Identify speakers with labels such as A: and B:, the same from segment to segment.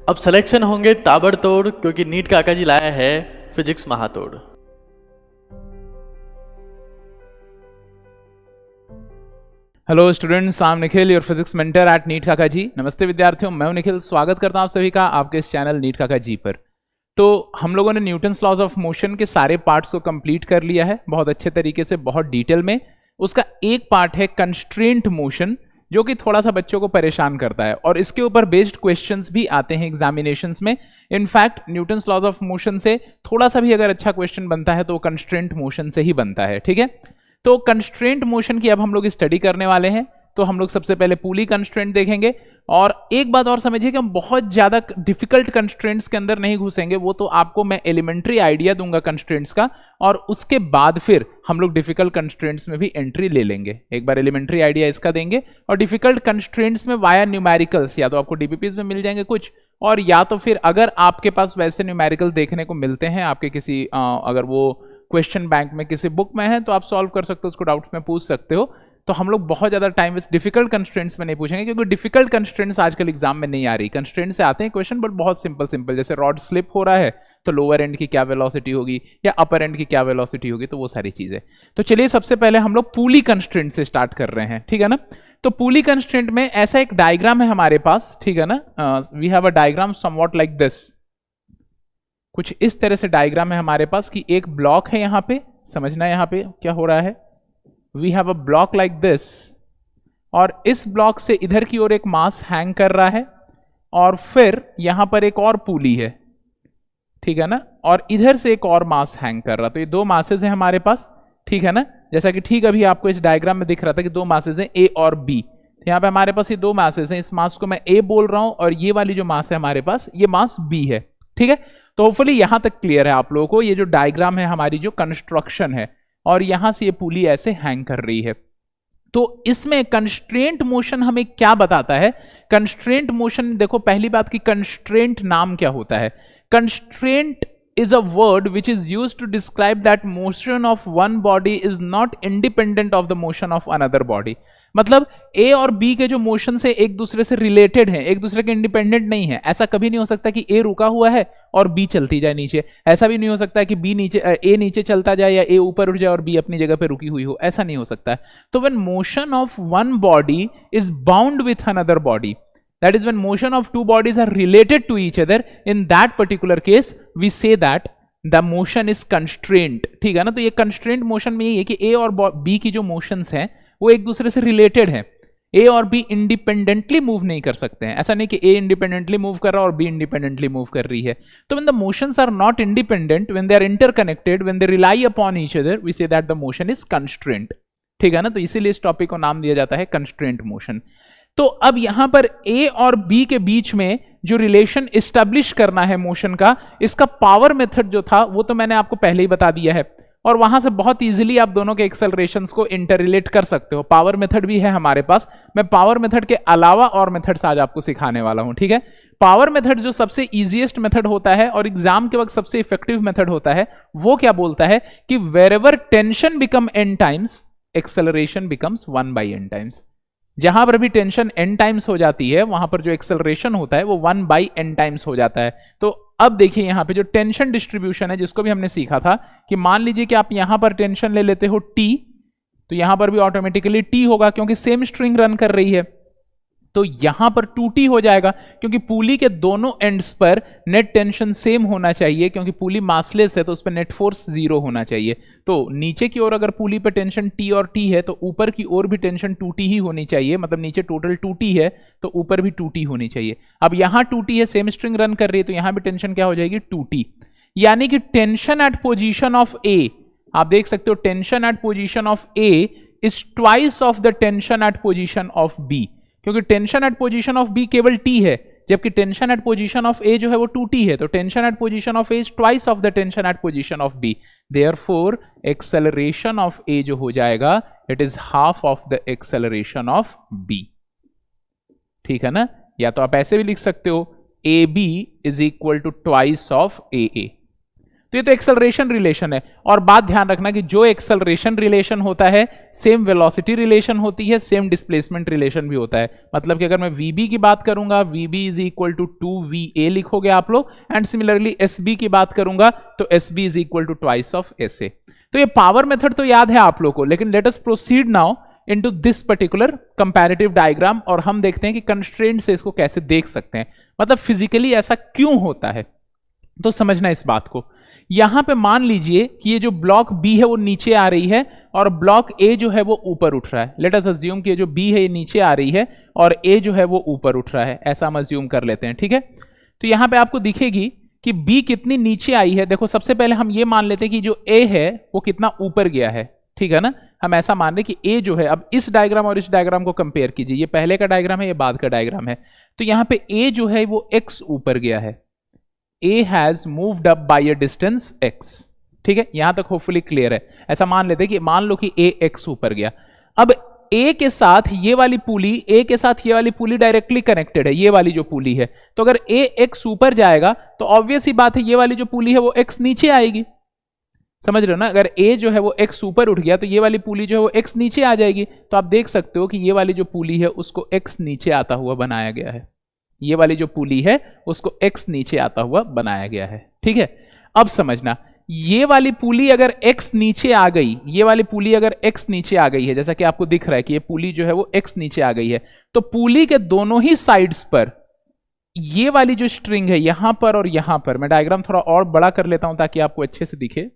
A: अब सिलेक्शन होंगे ताबड़तोड़, क्योंकि नीट काका जी लाया है फिजिक्स महातोड़।
B: Hello students, I am Nikhil, your physics mentor at NEET Kaka JEE. नमस्ते विद्यार्थियों, मैं हूं निखिल। स्वागत करता हूं आप सभी का आपके इस चैनल नीट काका जी पर। तो हम लोगों ने न्यूटन्स लॉज ऑफ मोशन के सारे पार्ट्स को कंप्लीट कर लिया है बहुत अच्छे तरीके से, बहुत डिटेल में। उसका एक पार्ट है कंस्ट्रेंट मोशन, जो कि थोड़ा सा बच्चों को परेशान करता है और इसके ऊपर बेस्ड क्वेश्चंस भी आते हैं एग्जामिनेशंस में। In fact Newton's laws of motion से थोड़ा सा भी अगर अच्छा क्वेश्चन बनता है तो वो कंस्ट्रेंट मोशन से ही बनता है, ठीक है। तो कंस्ट्रेंट मोशन की अब हम लोग स्टडी करने वाले हैं। तो हम लोग सबसे पहले पूली कंस्ट्रेंट देखेंगे, और एक बात और समझिए कि हम बहुत ज्यादा डिफिकल्ट कंस्ट्रेंट्स के अंदर नहीं घुसेंगे। वो तो आपको मैं एलिमेंट्री आइडिया दूंगा कंस्ट्रेंट्स का, और उसके बाद फिर हम लोग डिफिकल्ट कंस्ट्रेंट्स में भी एंट्री ले लेंगे। एक बार एलिमेंट्री आइडिया इसका देंगे, और डिफिकल्ट कंस्ट्रेंट्स में वाया न्यूमेरिकल्स या तो आपको डीबीपीज में मिल जाएंगे कुछ, और या तो फिर अगर आपके पास वैसे न्यूमेरिकल देखने को मिलते हैं आपके किसी अगर वो क्वेश्चन बैंक में किसी बुक में है तो आप सॉल्व कर सकते हो, उसको डाउट्स में पूछ सकते हो। तो हम लोग बहुत ज्यादा टाइम इस डिफिकल्ट कंस्ट्रेंट्स में नहीं पूछेंगे, क्योंकि डिफिकल्ट कंस्ट्रेंट्स आजकल एग्जाम में नहीं आ रही। कंस्ट्रेंट से आते हैं क्वेश्चन बट बहुत सिंपल सिंपल, जैसे रॉड स्लिप हो रहा है तो लोअर एंड की क्या वेलोसिटी होगी या अपर एंड की क्या वेलोसिटी होगी, तो वो सारी चीजें। तो चलिए सबसे पहले हम लोग पूली कंस्ट्रेंट से स्टार्ट कर रहे हैं, ठीक है ना। तो पूली कंस्ट्रेंट में ऐसा एक डायग्राम है हमारे पास, ठीक है ना। We have a diagram somewhat like this. कुछ इस तरह से डायग्राम है हमारे पास कि एक ब्लॉक है, यहां पे समझना यहां पे क्या हो रहा है। We have a block like this, और इस ब्लॉक से इधर की ओर एक मास हैंग कर रहा है, और फिर यहां पर एक और पुली है, ठीक है ना, और इधर से एक और मास हैंग कर रहा। तो ये दो मासेज है हमारे पास, ठीक है ना। जैसा कि ठीक अभी आपको इस डायग्राम में दिख रहा था कि दो मासेज हैं ए और बी। तो यहां पे हमारे पास ये दो मासेज हैं, इस मास को मैं ए बोल रहा हूं, और ये वाली जो मास है हमारे पास ये मास बी है, ठीक है। तो होपफुली यहां तक क्लियर है आप लोगों को। ये जो डायग्राम है हमारी जो कंस्ट्रक्शन है, और यहां से ये पुली ऐसे हैंग कर रही है। तो इसमें कंस्ट्रेंट मोशन हमें क्या बताता है। कंस्ट्रेंट मोशन, देखो पहली बात कि कंस्ट्रेंट नाम क्या होता है। Constraint is a word which is used to describe that motion of one body is not independent of the motion of another body। मतलब A और B के जो मोशन से एक दूसरे से रिलेटेड हैं, एक दूसरे के इंडिपेंडेंट नहीं है। ऐसा कभी नहीं हो सकता कि A रुका हुआ है और B चलती जाए नीचे। ऐसा भी नहीं हो सकता कि A नीचे चलता जाए या A ऊपर उठ जाए और B अपनी जगह पे रुकी हुई हो, ऐसा नहीं हो सकता है। तो when motion of one body is bound with another body, that is when motion of two bodies are related to each other, in that particular case we say that the motion is constraint, ठीक है ना। तो ये constraint motion में यही है कि A और B की जो motions हैं वो एक दूसरे से related हैं। A और B independently move नहीं कर सकते हैं। ऐसा नहीं कि A independently move कर रहा और B independently move कर रही है। तो when the motions are not independent, when they are interconnected, when they rely upon each other, we say that the motion is constraint, ठीक है ना। तो इसीलिए इस टॉपिक को नाम दिया जाता है constraint motion। तो अब यहां पर A और B के बीच में जो रिलेशन एस्टेब्लिश करना है मोशन का, इसका पावर मेथड जो था वो तो मैंने आपको पहले ही बता दिया है, और वहां से बहुत इजीली आप दोनों के एक्सेलरेशंस को इंटररिलेट कर सकते हो। पावर मेथड भी है हमारे पास। मैं पावर मेथड के अलावा और मेथड्स आज आपको सिखाने वाला हूं, ठीक है। पावर मेथड जो सबसे इजीएस्ट मेथड होता है और एग्जाम के वक्त सबसे इफेक्टिव मेथड होता है, वो क्या बोलता है कि wherever tension become n times, acceleration becomes 1/n times. जहां पर भी टेंशन n टाइम्स हो जाती है वहां पर जो एक्सेलरेशन होता है वो 1/n टाइम्स हो जाता है। तो अब देखिए यहां पे जो टेंशन डिस्ट्रीब्यूशन है, जिसको भी हमने सीखा था कि मान लीजिए कि आप यहां पर टेंशन ले लेते हो T, तो यहां पर भी ऑटोमेटिकली T होगा, क्योंकि सेम स्ट्रिंग रन कर रही है। तो यहां पर 2T हो जाएगा, क्योंकि पुली के दोनों एंड्स पर नेट टेंशन सेम होना चाहिए, क्योंकि पुली मासलेस है तो उस पर नेट फोर्स 0 होना चाहिए। तो नीचे की ओर अगर पुली पे टेंशन T और T है तो ऊपर की ओर भी टेंशन 2T ही होनी चाहिए। मतलब नीचे टोटल 2T है तो ऊपर भी 2T होनी चाहिए। अब यहां 2T है, सेम स्ट्रिंग रन कर रही है, तो यहां भी टेंशन क्या हो जाएगी 2T। यानी कि tension eight position of A, आप देख सकते हो tension eight position of A is twice of the tension eight position of B, क्योंकि tension eight position of B केवल T है, जबकि tension eight position of A जो है वो 2T है। तो tension eight position of A is twice of the tension eight position of B, therefore acceleration of A जो हो जाएगा it is half of the acceleration of B, ठीक है ना। या तो आप ऐसे भी लिख सकते हो AB is equal to twice of AA। तो ये तो एक्सेलरेशन रिलेशन है। और बात ध्यान रखना कि जो एक्सेलरेशन रिलेशन होता है सेम वेलोसिटी रिलेशन होती है, सेम डिस्प्लेसमेंट रिलेशन भी होता है। मतलब कि अगर मैं VB की बात करूंगा, VB is equal to 2VA लिखोगे आप लोग, एंड सिमिलरली SB की बात करूंगा तो SB is equal to twice of SA। तो ये पावर मेथड तो याद है आप लोग को, लेकिन let us proceed now into this particular comparative diagram, और हम देखते हैं कि कंस्ट्रेंट से इसको कैसे देख सकते हैं, मतलब फिजिकली ऐसा क्यों होता है। तो समझना इस बात को। यहां पे मान लीजिए कि ये जो ब्लॉक B है वो नीचे आ रही है और ब्लॉक A जो है वो ऊपर उठ रहा है। लेट अस अज्यूम कि ये जो B है ये नीचे आ रही है और A जो है वो ऊपर उठ रहा है, ऐसा हम अज्यूम कर लेते हैं, ठीक है। तो यहां पे आपको दिखेगी कि B कितनी नीचे आई है। देखो सबसे पहले हम ये मान लेते हैं कि जो A है वो कितना ऊपर गया है, ठीक है ना। हम ऐसा मान रहे कि A जो है, अब इस डायग्राम और इस डायग्राम को कंपेयर कीजिए, ये पहले का डायग्राम है, ये बाद का डायग्राम है। तो यहां पे A जो है वो X ऊपर गया है, A has moved up by a distance X, ठीक है। यहां तक होपफुली क्लियर है। ऐसा मान लेते हैं कि मान लो कि A X ऊपर गया। अब A के साथ ये वाली पुली, A के साथ ये वाली पुली डायरेक्टली कनेक्टेड है, ये वाली जो पुली है। तो अगर A X ऊपर जाएगा तो ऑब्वियस ही बात है ये वाली जो पुली है वो X नीचे आएगी। समझ रहे हो ना, अगर A जो है वो X ऊपर उठ गया तो ये वाली पुली जो है वो X नीचे आ जाएगी। तो आप देख सकते हो कि ये वाली जो पुली है उसको X नीचे आता हुआ बनाया गया है, ये वाली जो पुली है उसको X नीचे आता हुआ बनाया गया है, ठीक है। अब समझना, ये वाली पुली अगर X नीचे आ गई, ये वाली पुली अगर X नीचे आ गई है, जैसा कि आपको दिख रहा है कि ये पुली जो है वो X नीचे आ गई है, तो पुली के दोनों ही साइड्स पर ये वाली जो स्ट्रिंग है यहां पर और यहां पर, मैं डायग्राम थोड़ा और बड़ा कर लेता हूं ताकि आपको अच्छे से दिखे,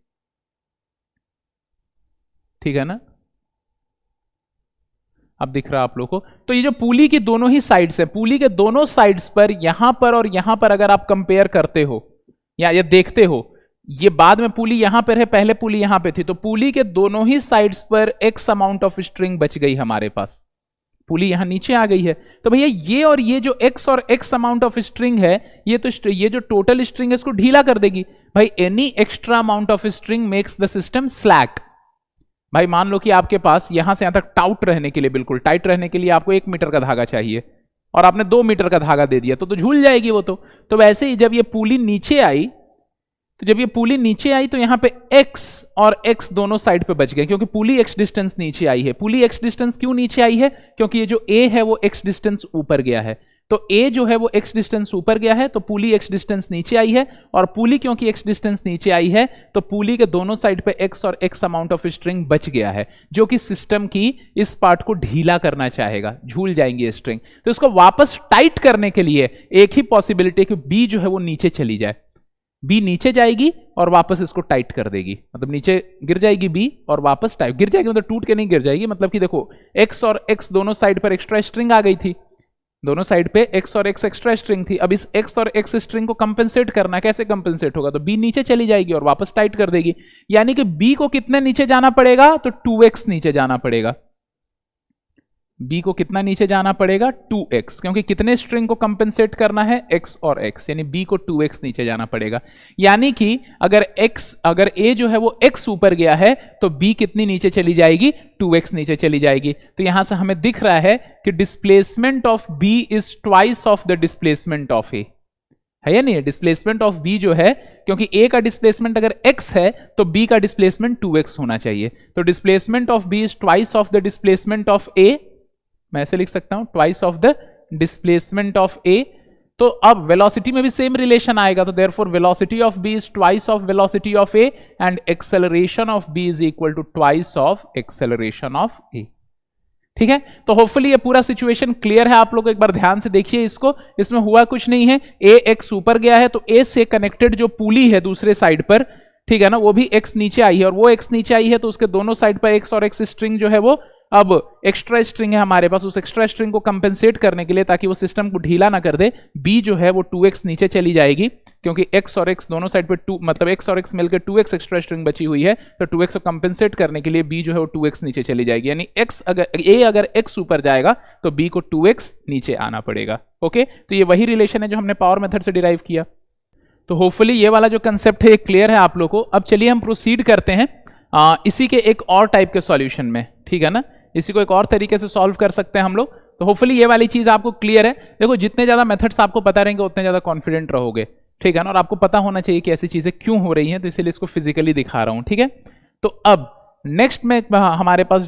B: ठीक है ना। अब दिख रहा है आप लोगों को। तो ये जो पुली की दोनों ही साइड्स है, पुली के दोनों साइड्स पर यहां पर और यहां पर अगर आप कंपेयर करते हो या ये देखते हो, ये बाद में पुली यहां पर है, पहले पुली यहां पे थी, तो पुली के दोनों ही साइड्स पर एक्स अमाउंट ऑफ स्ट्रिंग बच गई हमारे पास। पुली यहां नीचे आ गई है, तो भैया ये और ये जो एक्स और एक्स अमाउंट ऑफ स्ट्रिंग है, ये जो टोटल स्ट्रिंग है इसको ढीला कर देगी। भाई any extra amount of string makes the system slack. भाई मान लो कि आपके पास यहां से यहां तक टाउट रहने के लिए, बिल्कुल टाइट रहने के लिए आपको 1 मीटर का धागा चाहिए और आपने 2 मीटर का धागा दे दिया तो झूल जाएगी वो। तो वैसे ही जब ये पुली नीचे आई, तो यहां पे x और x दोनों साइड पे बच गए, क्योंकि पुली x डिस्टेंस नीचे आई है। पुली x डिस्टेंस क्यों नीचे आई है? क्योंकि ये जो a है वो x डिस्टेंस ऊपर गया है। तो a जो है वो x डिस्टेंस ऊपर गया है तो पुली x डिस्टेंस नीचे आई है, और पुली क्योंकि x डिस्टेंस नीचे आई है तो पुली के दोनों साइड पे x और x अमाउंट ऑफ स्ट्रिंग बच गया है, जो कि सिस्टम की इस पार्ट को ढीला करना चाहेगा, झूल जाएंगी स्ट्रिंग। तो इसको वापस टाइट करने के लिए एक ही पॉसिबिलिटी है कि b जो है वो नीचे चली जाए, b नीचे जाएगी और वापस इसको टाइट कर देगी, मतलब नीचे गिर जाएगी b और वापस टाइट गिर जाएगी, मतलब टूट के नहीं गिर जाएगी। मतलब कि देखो x और x दोनों साइड पर एक्स्ट्रा स्ट्रिंग आ गई थी, दोनों साइड पे x और x एक्स्ट्रा स्ट्रिंग थी। अब इस x और x स्ट्रिंग को कंपेंसेट करना, कैसे कंपेंसेट होगा? तो b नीचे चली जाएगी और वापस टाइट कर देगी, यानी कि b को कितने नीचे जाना पड़ेगा? तो 2x नीचे जाना पड़ेगा। b को कितना नीचे जाना पड़ेगा? 2x, क्योंकि कितने स्ट्रिंग को कंपेंसेट करना है? x और x, यानी b को 2x नीचे जाना पड़ेगा। यानी कि अगर a जो है वो x ऊपर गया है तो b कितनी नीचे चली जाएगी? 2x नीचे चली जाएगी। तो यहां से हमें दिख रहा है कि displacement of b is twice of the displacement of a, है या नहीं? डिस्प्लेसमेंट ऑफ b जो है, क्योंकि a का डिस्प्लेसमेंट अगर x है तो b का डिस्प्लेसमेंट 2x होना चाहिए। तो displacement of b is twice of the displacement of a, मैं ऐसे लिख सकता हूं twice of the displacement of a। तो अब वेलोसिटी में भी सेम रिलेशन आएगा, तो therefore velocity of b is twice of velocity of a and acceleration of b is equal to twice of acceleration of a। ठीक है, तो hopefully ये पूरा सिचुएशन क्लियर है आप लोग। एक बार ध्यान से देखिए इसको, इसमें हुआ कुछ नहीं है, a x ऊपर गया है तो a से कनेक्टेड जो पुली है दूसरे साइड पर, ठीक है ना, वो भी x नीचे आई है, और वो x नीचे आई है तो उसके दोनों साइड पर x और x स्ट्रिंग जो है वो अब एक्स्ट्रा स्ट्रिंग है हमारे पास। उस एक्स्ट्रा स्ट्रिंग को कंपेंसेट करने के लिए, ताकि वो सिस्टम को ढीला ना कर दे, b जो है वो 2x नीचे चली जाएगी, क्योंकि x और x दोनों साइड पे 2, मतलब x और x मिलकर 2x एक्स्ट्रा स्ट्रिंग बची हुई है, तो 2x को कंपेंसेट करने के लिए b जो है वो 2x नीचे चली जाएगी। यानी अगर x ऊपर जाएगा तो b को 2x नीचे आना पड़ेगा। ओके, तो ये वही रिलेशन है जो हमने पावर मेथड से डिराइव किया। तो होपफुली ये वाला जो कंसेप्ट है ये क्लियर है आप लोगों को। अब चलिए हम प्रोसीड करते हैं इसी के एक और टाइप के सॉल्यूशन में, ठीक है ना। इसी को एक और तरीके से सॉल्व कर सकते हैं हम लोग। तो होपफुली ये वाली चीज आपको क्लियर है। देखो जितने ज्यादा मेथड्स आपको पता रहेंगे उतने ज्यादा कॉन्फिडेंट रहोगे, ठीक है ना, और आपको पता होना चाहिए कि ऐसी चीजें क्यों हो रही हैं, तो इसीलिए इसको फिजिकली दिखा रहा हूं, ठीक है। तो अब नेक्स्ट में हमारे पास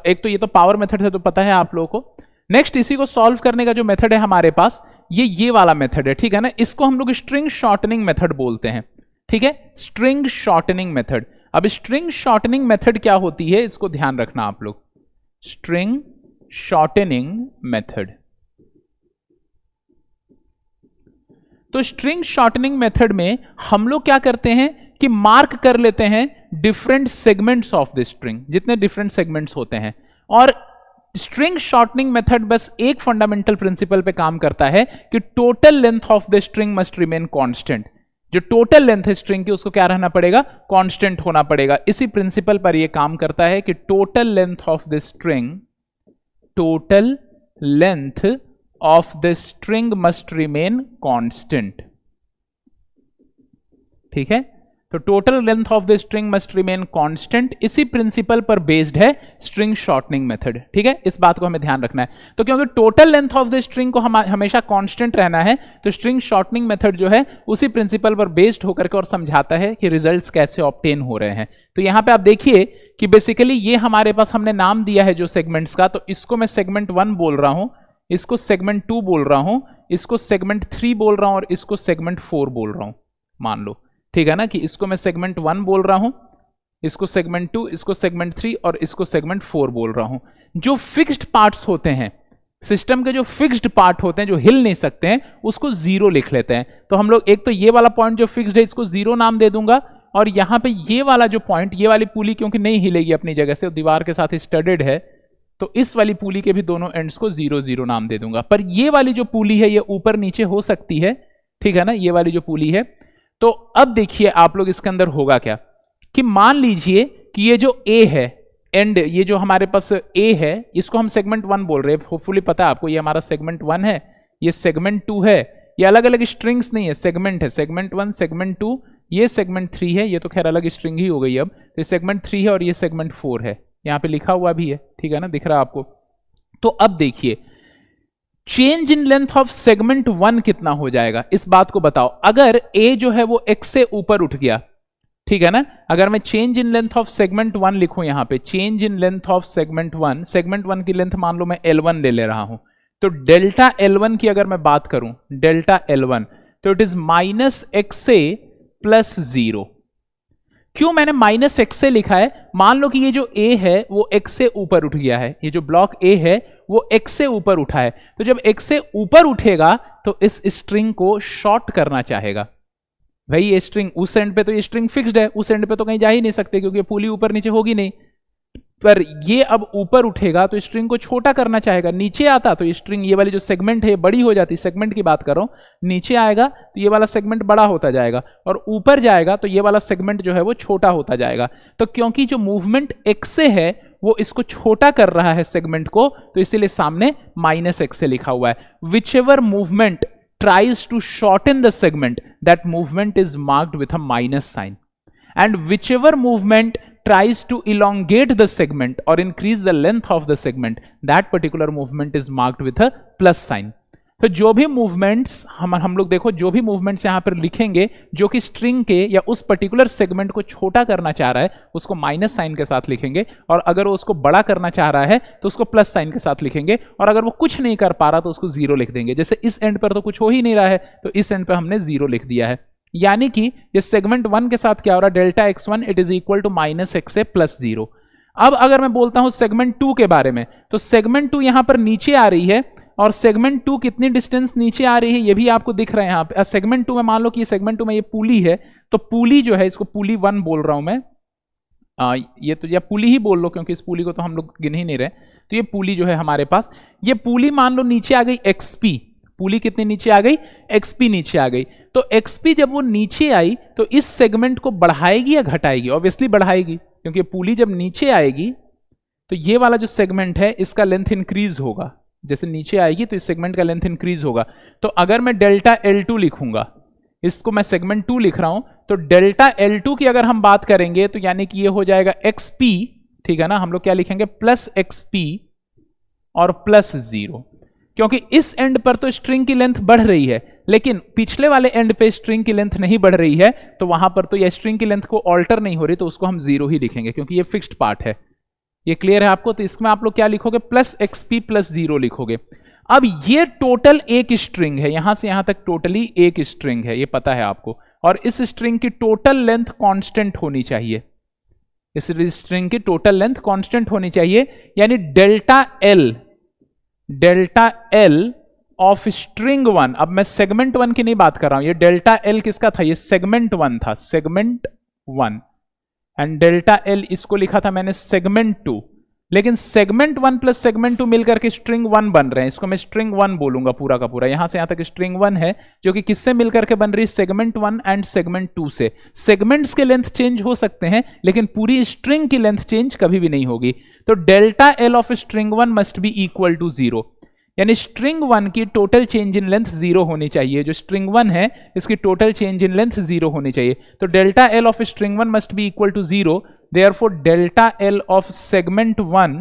B: एक तो ये तो पावर मेथड से तो पता है आप लोगों को। नेक्स्ट इसी को सॉल्व करने का जो मेथड है हमारे पास, ये वाला मेथड है, ठीक है ना। इसको हम लोग स्ट्रिंग शॉर्टनिंग मेथड बोलते हैं, ठीक है, स्ट्रिंग शॉर्टनिंग मेथड। अब स्ट्रिंग शॉर्टनिंग मेथड क्या होती है, इसको ध्यान रखना आप लोग। स्ट्रिंग शॉर्टनिंग मेथड, तो स्ट्रिंग शॉर्टनिंग मेथड में हम लोग क्या करते हैं कि मार्क कर लेते हैं different segments of the string, जितने डिफरेंट सेगमेंट्स होते हैं। और स्ट्रिंग शॉर्टनिंग मेथड बस एक फंडामेंटल प्रिंसिपल पे काम करता है कि total length of the string must remain constant. जो टोटल लेंथ है स्ट्रिंग की उसको क्या रहना पड़ेगा, कांस्टेंट होना पड़ेगा। इसी प्रिंसिपल पर यह काम करता है कि total length of the string, total length of the string must remain constant, ठीक है। तो total length of the string must remain constant, इसी प्रिंसिपल पर बेस्ड है स्ट्रिंग शॉर्टनिंग मेथड, ठीक है। इस बात को हमें ध्यान रखना है। तो क्योंकि total length of the string को हमेशा कांस्टेंट रहना है, तो स्ट्रिंग शॉर्टनिंग मेथड जो है उसी प्रिंसिपल पर बेस्ड होकर के और समझाता है कि रिजल्ट्स कैसे ऑब्टेन हो रहे हैं। तो यहां पे आप देखिए कि बेसिकली ये हमारे पास हमने नाम दिया है जो सेगमेंट्स का, तो इसको मैं सेगमेंट 1 बोल रहा हूं, इसको सेगमेंट 2 बोल रहा हूं, इसको सेगमेंट 3 बोल रहा हूं और इसको सेगमेंट 4 बोल रहा हूं, मान लो, ठीक है ना। कि इसको मैं सेगमेंट 1 बोल रहा हूं, इसको सेगमेंट 2, इसको सेगमेंट 3 और इसको सेगमेंट 4 बोल रहा हूं। जो फिक्स्ड पार्ट्स होते हैं सिस्टम के, जो फिक्स्ड पार्ट होते हैं जो हिल नहीं सकते हैं, उसको 0 लिख लेते हैं। तो हम लोग एक तो ये वाला पॉइंट जो फिक्स्ड है इसको 0 नाम दे दूंगा, और यहां पे ये वाला जो पॉइंट, ये वाली पुली क्योंकि नहीं हिलेगी अपनी जगह से, दीवार के साथ स्टडेड है, तो इस वाली पुली के भी दोनों एंड्स को 0 0 नाम दे दूंगा। पर ये वाली जो पुली है ये ऊपर नीचे हो सकती है, ठीक है ना, ये वाली जो पुली है। तो अब देखिए आप लोग इसके अंदर होगा क्या कि मान लीजिए कि ये जो A है एंड, ये जो हमारे पास A है इसको हम सेगमेंट 1 बोल रहे हैं, होपफुली पता है आपको, ये हमारा सेगमेंट 1 है, ये सेगमेंट 2 है, ये अलग अलग स्ट्रिंग्स नहीं है, सेगमेंट है, सेगमेंट 1, सेगमेंट 2, ये सेगमेंट 3 है, ये तो खैर अलग स्ट्रिंग ही हो गई अब, तो ये सेगमेंट 3 है और ये सेगमेंट 4 है, यहां पे लिखा हुआ भी है, ठीक है ना, दिख रहा है आपको। तो अब देखिए change in length of segment 1 कितना हो जाएगा, इस बात को बताओ। अगर A जो है वो X से ऊपर उठ गया, ठीक है ना, अगर मैं change in length of segment 1 लिखूं यहां पे, change in length of segment 1, segment 1 की लेंथ मान लो मैं L1 ले ले रहा हूं, तो डेल्टा L1 की अगर मैं बात करूं, डेल्टा L1, तो इट इज -XA + 0। क्यों मैंने -XA लिखा है, मान लो कि ये जो A है वो X से ऊपर उठ गया है, ये जो ब्लॉक A है वो X से ऊपर उठा है, तो जब X से ऊपर उठेगा तो इस स्ट्रिंग को शॉर्ट करना चाहेगा। भाई ये स्ट्रिंग उस एंड पे, तो ये स्ट्रिंग फिक्स्ड है, उस एंड पे तो कहीं जा ही नहीं सकते क्योंकि ये पुली ऊपर नीचे होगी नहीं, पर ये अब ऊपर उठेगा तो स्ट्रिंग को छोटा करना चाहेगा। नीचे आता तो ये स्ट्रिंग, ये वाली जो सेगमेंट है ये बड़ी हो जाती, सेगमेंट की बात कर रहा हूं, नीचे आएगा तो ये वाला सेगमेंट बड़ा होता जाएगा और ऊपर जाएगा तो ये वाला सेगमेंट जो है वो छोटा होता जाएगा। तो क्योंकि जो मूवमेंट X से है वो इसको छोटा कर रहा है सेगमेंट को, तो इसीलिए सामने -X से लिखा हुआ है। Which ever movement tries to shorten the segment, that movement is marked with a minus sign, and whichever movement tries to elongate the segment or increase the length of the segment, that particular movement is marked with a plus sign. तो जो भी movements हम लोग देखो, जो भी movements यहां पर लिखेंगे जो कि स्ट्रिंग के या उस पर्टिकुलर सेगमेंट को छोटा करना चाह रहा है उसको माइनस साइन के साथ लिखेंगे, और अगर वो उसको बड़ा करना चाह रहा है तो उसको प्लस साइन के साथ लिखेंगे, और अगर वो कुछ नहीं कर पा रहा तो उसको 0 लिख देंगे। जैसे इस एंड पर तो कुछ हो ही नहीं रहा है तो इस एंड पर हमने 0 लिख दिया है, यानी कि ये सेगमेंट 1 के साथ क्या हो रहा है, delta x1 it is equal to -XA + 0। अब अगर मैं बोलता हूं सेगमेंट 2 के बारे में, तो सेगमेंट 2 यहां पर नीचे आ रही है, और सेगमेंट 2 कितनी डिस्टेंस नीचे आ रही है ये भी आपको दिख रहा है यहाँ पे। सेगमेंट 2 में मान लो कि सेगमेंट 2 में ये पुली है, तो पुली जो है इसको पुली 1 बोल रहा हूं मैं, ये तो या पुली ही बोल लो क्योंकि इस पुली को तो हम लोग गिन ही नहीं रहे। तो ये पुली जो है हमारे पास, ये पुली मान लो नीचे आ गई XP, पुली कितनी नीचे आ गई, XP नीचे आ गई। तो XP जब वो नीचे आई तो इस सेगमेंट को बढ़ाएगी या घटाएगी, ऑब्वियसली बढ़ाएगी, क्योंकि पुली जब नीचे आएगी तो ये वाला जो सेगमेंट है इसका लेंथ इंक्रीज होगा, जैसे नीचे आएगी तो इस सेगमेंट का लेंथ इंक्रीज होगा। तो अगर मैं डेल्टा L2 लिखूंगा, इसको मैं सेगमेंट 2 लिख रहा हूं, तो डेल्टा L2 की अगर हम बात करेंगे तो यानी कि ये हो जाएगा XP, ठीक है ना, हम लोग क्या लिखेंगे +XP और +0, क्योंकि इस एंड पर तो स्ट्रिंग की लेंथ बढ़ रही है, लेकिन पिछले वाले एंड पे स्ट्रिंग की लेंथ नहीं बढ़ रही है, तो वहां पर तो यह स्ट्रिंग की लेंथ को ऑल्टर नहीं हो रही, तो उसको हम 0 ही लिखेंगे क्योंकि ये फिक्स्ड पार्ट है। ये क्लियर है आपको? तो इसमें आप लोग क्या लिखोगे, प्लस एक्सपी प्लस 0 लिखोगे। अब ये टोटल एक स्ट्रिंग है, यहां से यहां तक टोटली एक स्ट्रिंग है, ये पता है आपको, और इस स्ट्रिंग की टोटल लेंथ कांस्टेंट होनी चाहिए। इस स्ट्रिंग की टोटल लेंथ कांस्टेंट होनी चाहिए, यानी डेल्टा एल ऑफ स्ट्रिंग 1। अब मैं सेगमेंट 1 की नहीं बात कर रहा हूं, ये डेल्टा एल किसका था, ये सेगमेंट 1 था, सेगमेंट 1, एंड डेल्टा एल इसको लिखा था मैंने सेगमेंट 2, लेकिन सेगमेंट 1 प्लस सेगमेंट 2 मिलकर के स्ट्रिंग 1 बन रहे हैं, इसको मैं स्ट्रिंग 1 बोलूंगा पूरा का पूरा। यहां से यहां तक स्ट्रिंग 1 है, जो कि किससे मिलकर के बन रही है, सेगमेंट 1 एंड सेगमेंट 2 से। सेगमेंट्स के लेंथ चेंज हो सकते हैं, लेकिन पूरी स्ट्रिंग की लेंथ चेंज कभी भी नहीं होगी। तो delta l of string 1 must be equal to 0, यानी स्ट्रिंग 1 की टोटल चेंज इन लेंथ 0 होनी चाहिए। जो स्ट्रिंग 1 है इसकी टोटल चेंज इन लेंथ 0 होनी चाहिए। तो delta l of string 1 must be equal to 0, therefore delta l of segment 1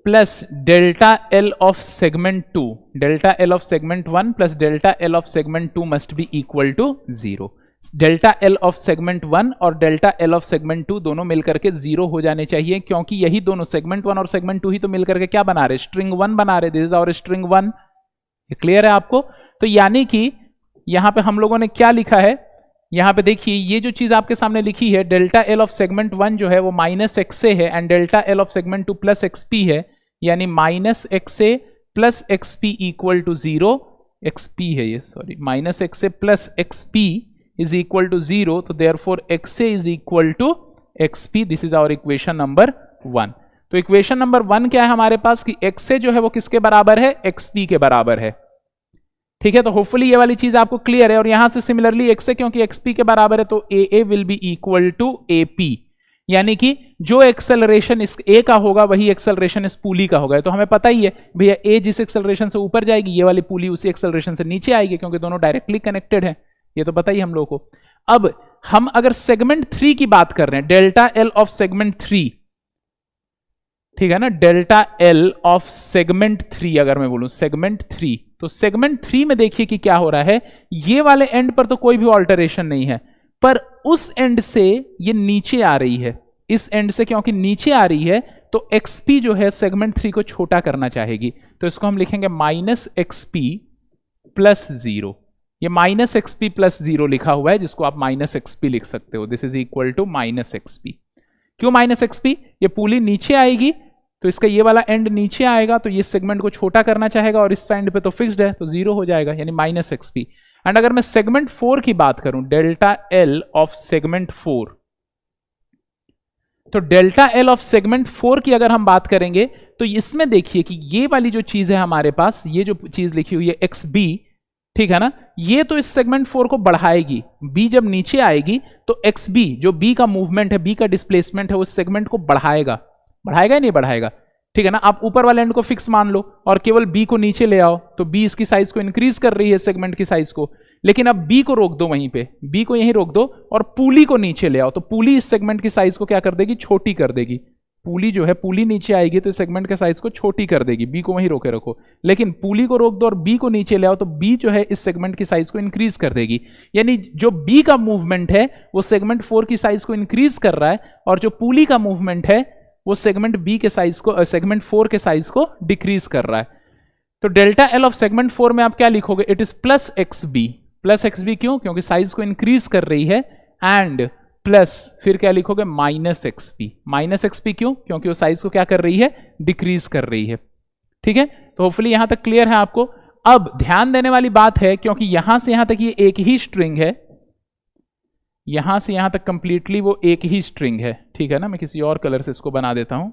B: plus delta l of segment 2, delta l of segment 1 plus delta l of segment 2 must be equal to 0। Delta l of segment 1 और delta l of segment 2 दोनों मिलकर के 0 हो जाने चाहिए, क्योंकि यही दोनों सेगमेंट 1 और सेगमेंट 2 ही तो मिलकर के क्या बना रहे, स्ट्रिंग 1 बना रहे। This is our string 1। ये क्लियर है आपको? तो यानी कि यहां पे हम लोगों ने क्या लिखा है, यहां पे देखिए ये जो चीज आपके सामने लिखी है, डेल्टा एल ऑफ सेगमेंट 1 जो है वो माइनस एक्स ए है, and delta l of segment 2 plus xp है, यानी minus x a plus xp equal to 0। Xp है ये, sorry, minus x a plus xp is equal to 0, तो therefore xa is equal to xp। This is our equation number 1। तो equation number 1 क्या है हमारे पास कि xa जो है वो किसके बराबर है, xp के बराबर है। ठीक है, तो होपफुली ये वाली चीज आपको क्लियर है। और यहां से सिमिलरली xa क्योंकि xp के बराबर है तो aa will be equal to ap, यानी कि जो एक्सेलरेशन इस a का होगा वही एक्सेलरेशन इस पुली का होगा। तो हमें पता ही है भैया a जिस एक्सेलरेशन से ऊपर जाएगी, ये वाली पुली उसी एक्सेलरेशन से नीचे आएगी, क्योंकि दोनों डायरेक्टली कनेक्टेड है, ये तो पता ही हम लोगों को। अब हम अगर सेगमेंट 3 की बात कर रहे हैं, डेल्टा एल ऑफ सेगमेंट 3, ठीक है ना, डेल्टा एल ऑफ सेगमेंट 3 अगर मैं बोलूं सेगमेंट 3, तो सेगमेंट 3 में देखिए कि क्या हो रहा है, ये वाले एंड पर तो कोई भी ऑल्टरेशन नहीं है, पर उस एंड से ये नीचे आ रही है, इस एंड से क्योंकि नीचे आ रही है तो एक्सपी जो है सेगमेंट 3 को छोटा करना चाहेगी, तो इसको हम लिखेंगे माइनस एक्सपी प्लस 0। ये माइनस एक्सपी प्लस 0 लिखा हुआ है, जिसको आप माइनस एक्सपी लिख सकते हो। This is equal to minus xp. क्यों माइनस एक्सपी, ये पुली नीचे आएगी तो इसका ये वाला एंड नीचे आएगा, तो ये सेगमेंट को छोटा करना चाहेगा, और इस एंड पे तो फिक्स्ड है तो 0 हो जाएगा, यानी माइनस एक्सपी। एंड अगर मैं सेगमेंट 4 की बात करूं, डेल्टा एल ऑफ सेगमेंट 4, तो डेल्टा एल ऑफ सेगमेंट 4 की अगर हम बात करेंगे तो इसमें देखिए कि ये वाली जो चीज है हमारे पास, ये जो चीज लिखी हुई है एक्स बी, ठीक है ना, ये तो इस सेगमेंट 4 को बढ़ाएगी। बी जब नीचे आएगी तो एक्स बी जो बी का मूवमेंट है, बी का डिस्प्लेसमेंट है, उस सेगमेंट को बढ़ाएगा। बढ़ाएगा या नहीं बढ़ाएगा, ठीक है ना। आप ऊपर वाले एंड को फिक्स मान लो और केवल बी को नीचे ले आओ, तो बी इसकी साइज को इंक्रीज कर रही है, सेगमेंट की साइज को, लेकिन अब बी को रोक दो वहीं पे, बी को यहीं रोक दो और पुली को नीचे ले आओ, तो पुली इस सेगमेंट की साइज को क्या कर देगी, छोटी कर देगी। पुली जो है, पुली नीचे आएगी तो सेगमेंट के साइज को छोटी कर देगी, बी को वहीं रोके रखो, लेकिन पुली को रोक दो और बी को नीचे ले आओ तो बी जो है इस सेगमेंट की साइज को इंक्रीज कर देगी। यानी जो बी का मूवमेंट है वो सेगमेंट 4 की साइज को इंक्रीज कर रहा है, और जो पुली का मूवमेंट है वो सेगमेंट बी के साइज को, सेगमेंट 4 के साइज को डिक्रीज कर रहा है। तो डेल्टा एल ऑफ सेगमेंट 4 में आप क्या लिखोगे, it is plus x b. Plus x b क्यों, क्योंकि साइज को इंक्रीज कर रही है, एंड प्लस फिर क्या लिखोगे, minus x P. Minus x P क्यों, क्योंकि वो साइज को क्या कर रही है, डिक्रीज कर रही है। ठीक है, तो होपफुली यहां तक क्लियर है आपको। अब ध्यान देने वाली बात है, क्योंकि यहां से यहां तक ये एक ही स्ट्रिंग है, यहां से यहां तक कंप्लीटली वो एक ही स्ट्रिंग है, ठीक है ना। मैं किसी और कलर से इसको बना देता हूं।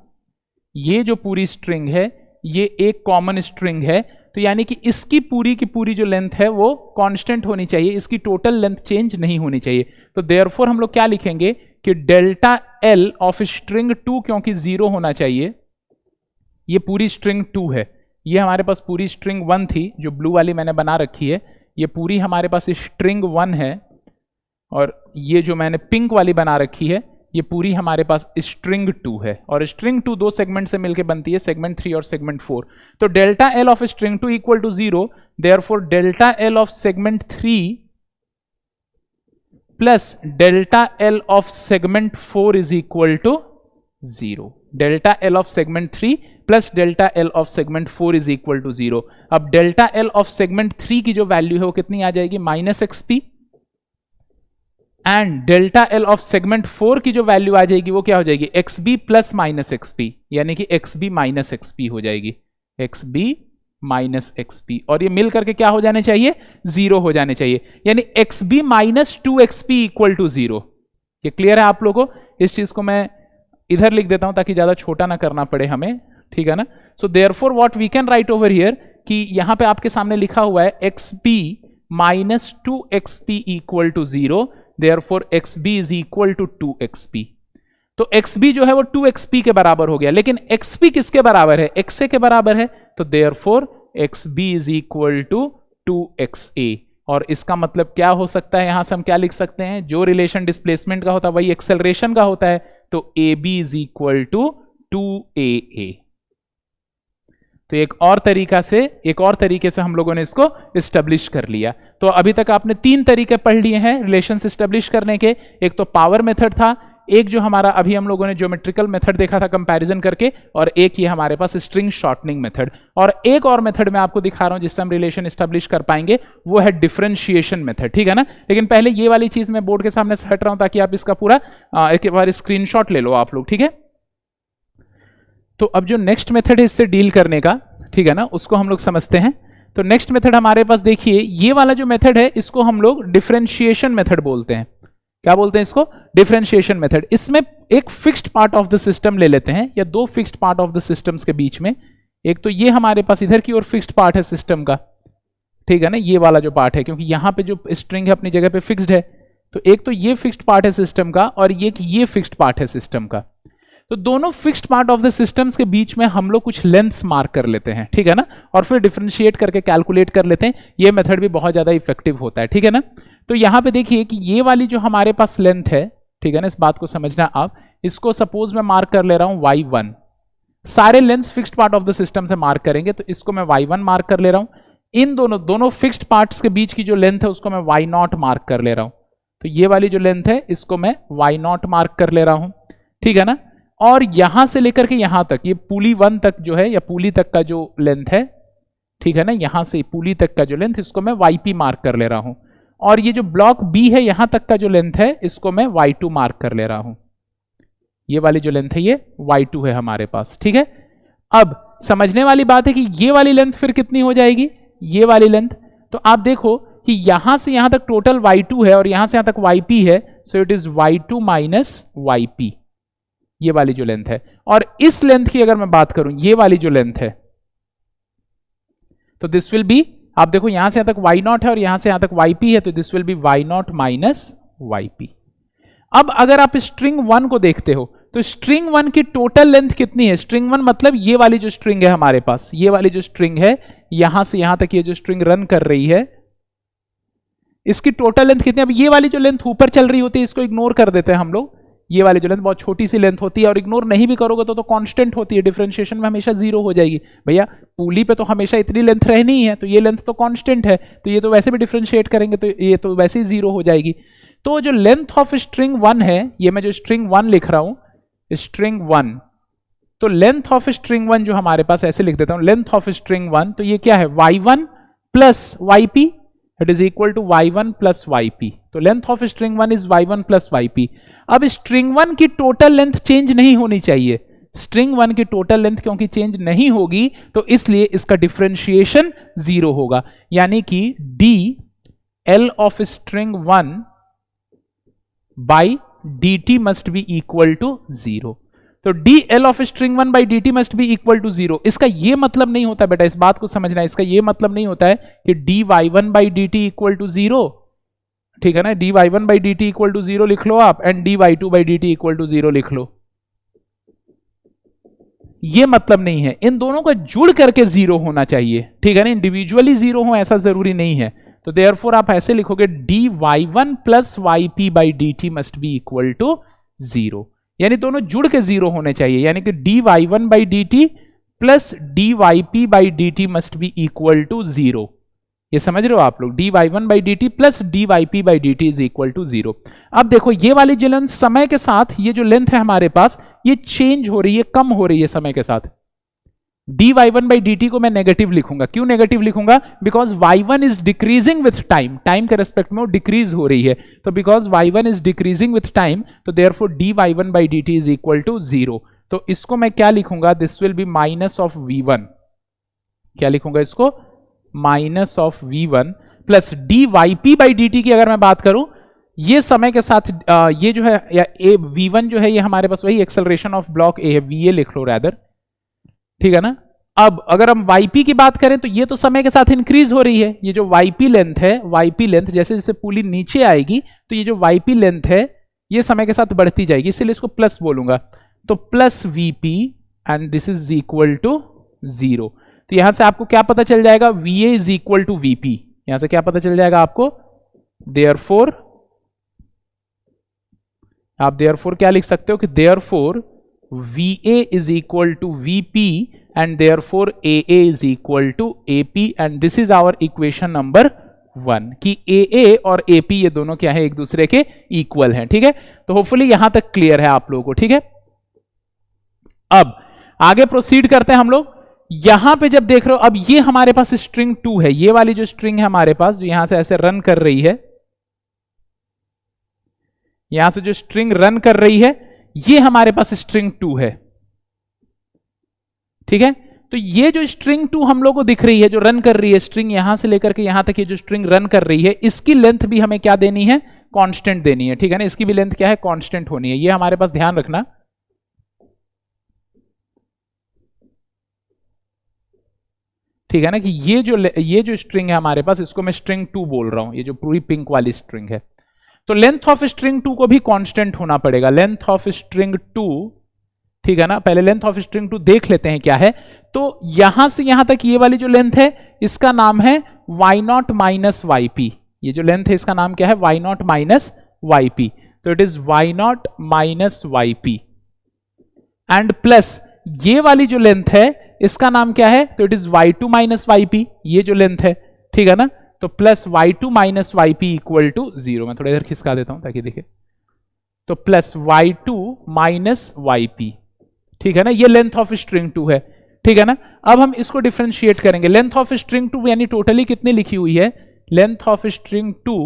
B: ये जो पूरी स्ट्रिंग है ये एक कॉमन स्ट्रिंग है, तो यानी कि इसकी पूरी की पूरी जो लेंथ है वो कांस्टेंट होनी चाहिए, इसकी टोटल लेंथ चेंज नहीं होनी चाहिए। तो देयरफॉर हम लोग क्या लिखेंगे कि डेल्टा एल ऑफ स्ट्रिंग 2, क्योंकि 0 होना चाहिए, ये पूरी स्ट्रिंग 2 है, ये हमारे पास पूरी स्ट्रिंग 1 थी जो ब्लू वाली मैंने बना रखी है, ये पूरी हमारे पास स्ट्रिंग 1 है, और ये जो मैंने पिंक वाली बना रखी है ये पूरी हमारे पास स्ट्रिंग 2 है, और स्ट्रिंग 2 दो सेगमेंट से मिलकर बनती है, सेगमेंट 3 और सेगमेंट 4। तो delta l of string 2 equal to 0, therefore delta l of segment 3 plus delta l of segment 4 is equal to 0। Delta l of segment 3 plus delta l of segment 4 is equal to 0। अब delta l of segment 3 की जो value है वो कितनी आ जाएगी, -xp, and delta l of segment 4 की जो value आ जाएगी वो क्या हो जाएगी, xb प्लस -xp, यानी कि xb माइनस xp हो जाएगी, xb माइनस xp, और ये मिल करके क्या हो जाने चाहिए, 0 हो जाने चाहिए, यानी xb minus 2xp equal to 0। ये क्लियर है आप लोगों को? इस चीज को मैं इधर लिख देता हूं ताकि ज्यादा छोटा ना करना पड़े हमें, ठीक है ना। So therefore what we can write over here कि यहां पे आपके सामने लिखा हुआ है xb minus 2xp equal to 0, therefore xb is equal to 2xp। तो xb जो है वो 2xp के बराबर हो गया, लेकिन xp किसके बराबर है, xa के बराबर है, तो therefore xb is equal to 2xa। और इसका मतलब क्या हो सकता है, यहां से हम क्या लिख सकते हैं, जो रिलेशन डिस्प्लेसमेंट का होता है वही एक्सेलरेशन का होता है, तो ab is equal to 2aa। तो एक और तरीके से हम लोगों ने इसको एस्टेब्लिश कर लिया। तो अभी तक आपने 3 तरीके पढ़ लिए हैं रिलेशंस एस्टेब्लिश करने के। एक तो पावर मेथड था, एक जो हमारा अभी हम लोगों ने ज्योमेट्रिकल मेथड देखा था कंपैरिजन करके, और एक ये हमारे पास स्ट्रिंग शॉर्टनिंग मेथड, और एक और मेथड मैं आपको दिखा रहा हूं जिससे हम रिलेशन एस्टेब्लिश कर पाएंगे, वो है डिफरेंशिएशन मेथड, ठीक है ना। लेकिन पहले ये वाली चीज मैं बोर्ड के सामने से हट रहा हूं ताकि आप इसका पूरा एक बार स्क्रीनशॉट ले लो आप लोग, ठीक है। तो अब जो नेक्स्ट मेथड है इससे डील करने का, ठीक है ना, उसको हम लोग समझते हैं। तो नेक्स्ट मेथड हमारे पास देखिए, ये वाला जो मेथड है इसको हम लोग डिफरेंशिएशन मेथड बोलते हैं। क्या बोलते हैं इसको, डिफरेंशिएशन मेथड। इसमें एक fixed part of the system ले लेते हैं, या 2 fixed part of the systems के बीच में। एक तो ये हमारे पास इधर की ओर फिक्स्ड पार्ट है सिस्टम का, ठीक है ना, ये वाला जो पार्ट है, क्योंकि यहां पे जो स्ट्रिंग है अपनी जगह पे फिक्स्ड है। तो एक तो ये फिक्स्ड पार्ट है सिस्टम का, और ये फिक्स्ड पार्ट है सिस्टम का। तो दोनों fixed part of the systems के बीच में हम लोग कुछ लेंथ्स मार्क कर लेते हैं, ठीक है ना, और फिर डिफरेंशिएट करके कैलकुलेट कर लेते हैं। ये मेथड भी बहुत ज्यादा इफेक्टिव होता है, ठीक है ना। तो यहां पे देखिए कि ये वाली जो हमारे पास लेंथ है, ठीक है ना, इस बात को समझना आप, इसको सपोज मैं मार्क कर ले रहा हूं y1। सारे lengths fixed part of the system से मार्क करेंगे, तो इसको मैं y1 मार्क कर ले रहा हूं। इन दोनों फिक्स्ड पार्ट्स के बीच की जो लेंथ है उसको मैं y0 मार्क कर ले रहा हूं। तो ये वाली जो लेंथ है इसको मैं y0 मार्क कर ले रहा हूं, ठीक है ना। और यहां से लेकर के यहां तक, ये पुली 1 तक जो है, या पुली तक का जो लेंथ है, ठीक है ना, यहां से पुली तक का जो लेंथ, इसको मैं yp मार्क कर ले रहा हूं। और ये जो ब्लॉक बी है यहां तक का जो लेंथ है, इसको मैं y2 मार्क कर ले रहा हूं। ये वाली जो लेंथ है ये y2 है हमारे पास, ठीक है। अब समझने वाली बात है कि ये वाली लेंथ फिर कितनी हो जाएगी, ये वाली लेंथ। तो आप देखो कि यहां से यहां तक टोटल y2 है, और यहां से यहां तक yp है, सो it is y2 minus yp, ये वाली जो लेंथ है। और इस लेंथ की अगर मैं बात करूं, ये वाली जो लेंथ है, तो दिस विल बी, आप देखो यहां से यहां तक y0 है और यहां से यहां तक yp है, तो this will B y0 minus yp। अब अगर आप स्ट्रिंग 1 को देखते हो, तो स्ट्रिंग 1 की टोटल लेंथ कितनी है, स्ट्रिंग 1 मतलब ये वाली जो स्ट्रिंग है हमारे पास, ये वाली जो स्ट्रिंग है, यहां से यहां तक ये जो स्ट्रिंग रन कर रही है, इसकी टोटल लेंथ कितनी है। अब ये वाली जो लेंथ ऊपर चल रही होती है इसको इग्नोर कर देते हैं हम लोग, ये वाली जो लेंथ बहुत छोटी सी लेंथ होती है, और इग्नोर नहीं भी करोगे तो कांस्टेंट होती है, डिफरेंशिएशन में हमेशा 0 हो जाएगी। भैया पूली पे तो हमेशा इतनी लेंथ रहनी ही है, तो ये लेंथ तो कांस्टेंट है, तो ये तो वैसे भी डिफरेंशिएट करेंगे तो ये तो वैसे ही 0 हो जाएगी। तो जो लेंथ ऑफ स्ट्रिंग 1 है, ये मैं जो स्ट्रिंग 1 लिख रहा हूं, स्ट्रिंग 1, तो लेंथ ऑफ स्ट्रिंग 1 जो हमारे पास, ऐसे लिख देता हूं, लेंथ ऑफ स्ट्रिंग 1, तो ये क्या है, y1 plus yp, it is equal to y1 plus yp। तो length of string 1 is y1 plus yp। अब स्ट्रिंग 1 की टोटल लेंथ चेंज नहीं होनी चाहिए, स्ट्रिंग 1 की टोटल लेंथ क्योंकि चेंज नहीं होगी, तो इसलिए इसका डिफरेंशिएशन 0 होगा, यानी कि d l of string 1 by dt must be equal to 0। तो dl of string 1 by dt must be equal to 0। इसका यह मतलब नहीं होता बेटा, इस बात को समझना है, इसका यह मतलब नहीं होता है कि dy1 by dt equal to 0, ठीक है ना, dy1 by dt equal to 0 लिख लो आप, and dy2 by dt equal to 0 लिख लो। ये मतलब नहीं है, इन दोनों का जुड़ करके 0 होना चाहिए, ठीक है ना, इंडिविजुअली 0 हो ऐसा जरूरी नहीं है। तो देयरफॉर आप ऐसे लिखोगे dy1 plus yp by dt must be equal to 0, यानी दोनों जुड़ के 0 होने चाहिए, यानी कि dy1 by D t plus dyp by D t must be equal to 0। ये समझ रहे हो आप लोग, dy1 by D t plus dyp by D t is equal to 0। अब देखो ये वाली जो लेंथ समय के साथ, ये जो लेंथ है हमारे पास, ये चेंज हो रही है, कम हो रही है समय के साथ। dy1 बाई डी टी को मैं नेगेटिव लिखूंगा। क्यों नेगेटिव लिखूंगा? Because y1 is decreasing with time, time के रेस्पेक्ट में वो डिक्रीज हो रही है, तो because y1 is decreasing with time, तो therefore dy1 by D t is equal to 0। तो इसको मैं क्या लिखूंगा? This will be minus of v1। क्या लिखूंगा इसको? Minus of v1 plus dyp by D t की अगर मैं बात करूं, ये समय के साथ ये जो है या v1 जो है, ये हमारे पास वही एक्सेलरेशन ऑफ ब्लॉक ए है, va लिख लो रैदर, ठीक है ना। अब अगर हम yp की बात करें तो ये तो समय के साथ इंक्रीज हो रही है। ये जो yp लेंथ है, yp लेंथ जैसे जैसे पुली नीचे आएगी तो ये जो yp लेंथ है ये समय के साथ बढ़ती जाएगी, इसलिए इसको प्लस बोलूंगा। तो plus vp and this is equal to 0। तो यहां से आपको क्या पता चल जाएगा? va is equal to vp। यहां से क्या पता चल जाएगा आपको? देयरफॉर आप देयरफॉर क्या लिख सकते हो कि therefore VA is equal to VP and therefore AA is equal to AP and this is our equation number 1 कि AA और AP ये दोनों क्या है? एक दूसरे के इक्वल हैं, ठीक है। तो होपफुली यहां तक क्लियर है आप लोगों को, ठीक है। अब आगे प्रोसीड करते हैं हम लोग। यहां पे जब देख रहे हो, अब ये हमारे पास स्ट्रिंग 2 है, ये वाली जो स्ट्रिंग है हमारे पास जो यहां से ऐसे रन कर रही है, यहां से जो स्ट्रिंग रन कर रही है, ये हमारे पास स्ट्रिंग 2 है, ठीक है। तो ये जो स्ट्रिंग 2 हम लोग को दिख रही है, जो रन कर रही है स्ट्रिंग, यहां से लेकर के यहां तक ये जो स्ट्रिंग रन कर रही है, इसकी लेंथ भी हमें क्या देनी है? कांस्टेंट देनी है, ठीक है ना। इसकी भी लेंथ क्या है? कांस्टेंट होनी है। ये हमारे पास ध्यान रखना, ठीक है ना, कि ये जो स्ट्रिंग है हमारे पास, इसको मैं स्ट्रिंग 2 बोल रहा हूं, ये जो पूरी पिंक वाली स्ट्रिंग है। तो लेंथ ऑफ स्ट्रिंग 2 को भी कांस्टेंट होना पड़ेगा। लेंथ ऑफ स्ट्रिंग 2, ठीक है ना। पहले लेंथ ऑफ स्ट्रिंग 2 देख लेते हैं क्या है। तो यहां से यहां तक ये वाली जो लेंथ है, इसका नाम है y0 माइनस yp। ये जो लेंथ है इसका नाम क्या है? y0 minus yp। तो it is y0 minus yp and plus ये वाली जो लेंथ है इसका नाम क्या है? तो it is y2 minus yp, ये जो लेंथ है, ठीक है ना। तो plus y2 minus yp equal to 0। मैं थोड़ा इधर खिसका देता हूं ताकि दिखे। तो प्लस y2 माइनस yp, ठीक है ना। ये लेंथ ऑफ स्ट्रिंग 2 है, ठीक है ना। अब हम इसको डिफरेंशिएट करेंगे। लेंथ ऑफ स्ट्रिंग 2 यानी टोटली कितनी लिखी हुई है? Length of string 2,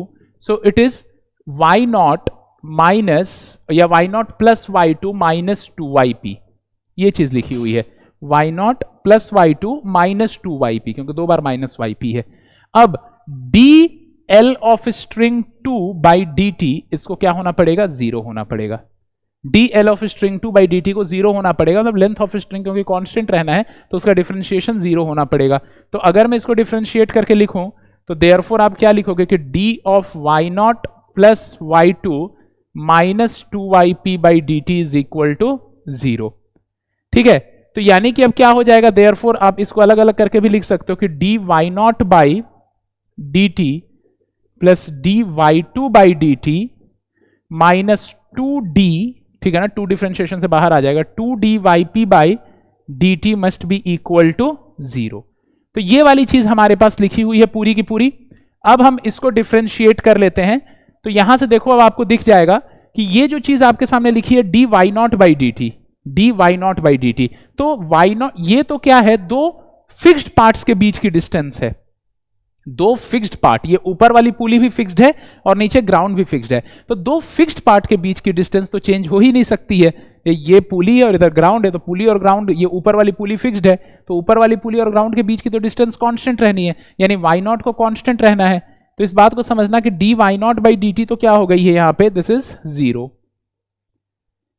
B: so it is y0 minus या y0 plus y2 minus 2yp, ये चीज लिखी हुई है। y0 plus y2 minus 2yp, क्योंकि 2 बार माइनस yp है। अब dl of string 2 by D T, इसको क्या होना पड़ेगा? 0 होना पड़ेगा। dl of string 2 by D T को 0 होना पड़ेगा। मतलब लेंथ ऑफ स्ट्रिंग क्योंकि कांस्टेंट रहना है तो उसका डिफरेंशिएशन 0 होना पड़ेगा। तो अगर मैं इसको डिफरेंशिएट करके लिखूं तो देयरफॉर आप क्या लिखोगे कि d of y0 plus y2 minus 2yp by D t is equal to 0, ठीक है। तो यानी कि अब क्या हो जाएगा? देयरफॉर आप इसको अलग अलग करके भी लिख सकते हो कि dy0 by D t plus dy2 by D t minus 2d, ठीक है ना, 2 डिफरेंशिएशन से बाहर आ जाएगा, 2dyp by D t must be equal to 0। तो ये वाली चीज हमारे पास लिखी हुई है पूरी की पूरी। अब हम इसको डिफरेंशिएट कर लेते हैं। तो यहां से देखो, अब आपको दिख जाएगा कि ये जो चीज आपके सामने लिखी है dy0 by D T, dy0 by D t, तो y0 ये तो क्या है? 2 फिक्स्ड पार्ट्स के बीच की डिस्टेंस है, 2 फिक्स्ड पार्ट। ये ऊपर वाली पुली भी फिक्स्ड है और नीचे ग्राउंड भी फिक्स्ड है। तो 2 फिक्स्ड पार्ट के बीच की डिस्टेंस तो चेंज हो ही नहीं सकती है। ये पुली है और इधर ग्राउंड है, तो पुली और ग्राउंड, ये ऊपर वाली पुली फिक्स्ड है तो ऊपर वाली पुली और ग्राउंड के बीच की तो डिस्टेंस कांस्टेंट रहनी है, यानी y0 को कांस्टेंट रहना है। तो इस बात को समझना कि dy0 बाई डी टी तो क्या हो गई है यहां पे? दिस इज 0,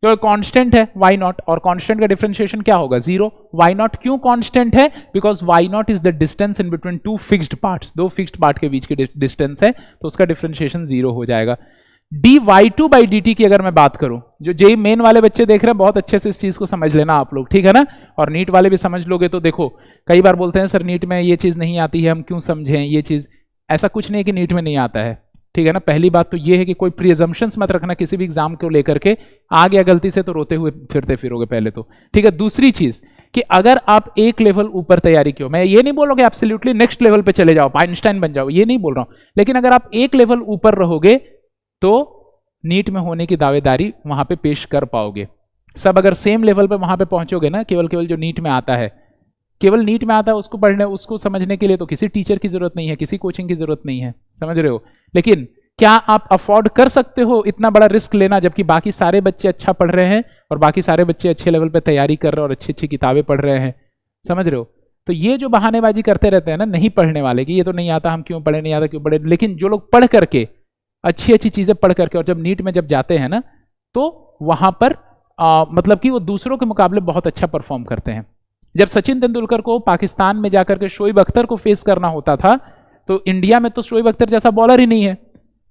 B: जो कांस्टेंट है y0, और कांस्टेंट का डिफरेंशिएशन क्या होगा? 0। y0 क्यों कांस्टेंट है? Because y0 is the distance in between 2 fixed parts, 2 fixed part के बीच की डिस्टेंस है, तो उसका डिफरेंशिएशन 0 हो जाएगा। dy2 बाई डी टी की अगर मैं बात करूं, जो जेई मेन वाले बच्चे देख रहे हैं, बहुत अच्छे से इस चीज को समझ लेना आप लोग, ठीक है ना। और नीट वाले भी समझ लोगे। तो देखो, कई बार बोलते हैं सर नीट में ये चीज नहीं आती है, हम क्यों समझें ये चीज। ऐसा कुछ नहीं कि नीट में नहीं आता है, ठीक है ना। पहली बात तो ये है कि कोई प्रीअजम्पशंस मत रखना किसी भी एग्जाम को लेकर के, आ गया गलती से तो रोते हुए फिरते फिरोगे पहले तो, ठीक है। दूसरी चीज कि अगर आप एक लेवल ऊपर तैयारी की हो, मैं ये नहीं बोल रहा कि एब्सोल्युटली नेक्स्ट लेवल पे चले जाओ, आइंस्टाइन बन जाओ, ये नहीं बोल रहा हूं, लेकिन अगर आप एक लेवल ऊपर रहोगे तो नीट में होने की दावेदारी वहां पे पेश कर पाओगे। सब अगर सेम लेवल पे वहां पे पहुंचोगे ना, केवल जो नीट में आता है, केवल नीट में आता है, उसको पढ़ने उसको समझने के लिए तो किसी टीचर की जरूरत नहीं है, किसी कोचिंग की जरूरत नहीं है, समझ रहे हो। लेकिन क्या आप अफोर्ड कर सकते हो इतना बड़ा रिस्क लेना, जबकि बाकी सारे बच्चे अच्छा पढ़ रहे हैं और बाकी सारे बच्चे अच्छे लेवल पे तैयारी कर रहे हैं और अच्छी अच्छी किताबें पढ़ रहे हैं, समझ रहे हो। तो ये जो बहानेबाजी करते रहते हैं ना नहीं पढ़ने वाले कि ये तो नहीं आता, हम क्यों पढ़े, नहीं आता क्यों पढ़े, लेकिन जो लोग पढ़ करके अच्छी अच्छी चीजें पढ़ करके और जब नीट में जब जाते हैं ना तो वहां पर मतलब कि वो दूसरों के मुकाबले बहुत अच्छा परफॉर्म करते हैं। जब सचिन तेंदुलकर को पाकिस्तान में जाकर के शोएब अख्तर को फेस करना होता था, तो इंडिया में तो शोएब अख्तर जैसा बॉलर ही नहीं है,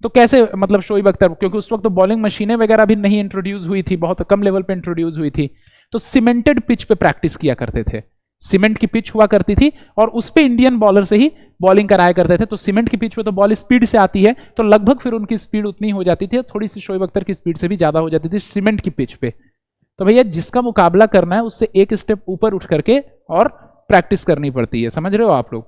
B: तो कैसे मतलब शोएब अख्तर, क्योंकि उस वक्त तो बॉलिंग मशीनें वगैरह भी नहीं इंट्रोड्यूस हुई थी, बहुत कम लेवल पे इंट्रोड्यूस हुई थी, तो सीमेंटेड पिच पे प्रैक्टिस किया करते थे। सीमेंट की पिच हुआ करती थी और उस पे इंडियन बॉलर से ही बॉलिंग कराया करते थे। तो सीमेंट की पिच पे तो बॉल स्पीड से आती है, तो लगभग फिर उनकी स्पीड उतनी हो जाती थी, थोड़ी सी शोएब अख्तर की स्पीड से भी ज्यादा हो जाती थी सीमेंट की पिच पे। तो भैया जिसका मुकाबला करना है उससे एक स्टेप ऊपर उठ करके और प्रैक्टिस करनी पड़ती है, समझ रहे हो आप लोग।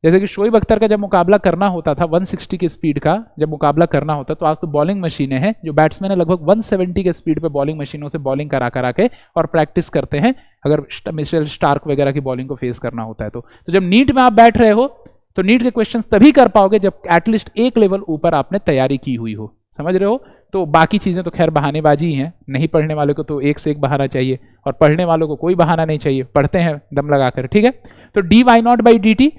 B: जैसे कि शोएब अख्तर का जब मुकाबला करना होता था 160 की स्पीड का जब मुकाबला करना होता, तो आज तो बॉलिंग मशीनें हैं जो बैट्समैन है लगभग 170 के स्पीड पे बॉलिंग मशीनों से बॉलिंग करा के और प्रैक्टिस करते हैं अगर मिचेल स्टार्क वगैरह की बॉलिंग को फेस करना होता है। तो जब नीट में आप बैठ रहे हो तो नीट के क्वेश्चंस तभी कर पाओगे जब एटलीस्ट एक लेवल ऊपर आपने तैयारी की हुई हो, समझ रहे हो। तो बाकी चीजें तो खैर बहानेबाजी ही हैं, नहीं पढ़ने वाले को तो एक से एक बहाना चाहिए और पढ़ने वालों को कोई बहाना नहीं चाहिए, पढ़ते हैं दम लगाकर, ठीक है। तो d y naught by D t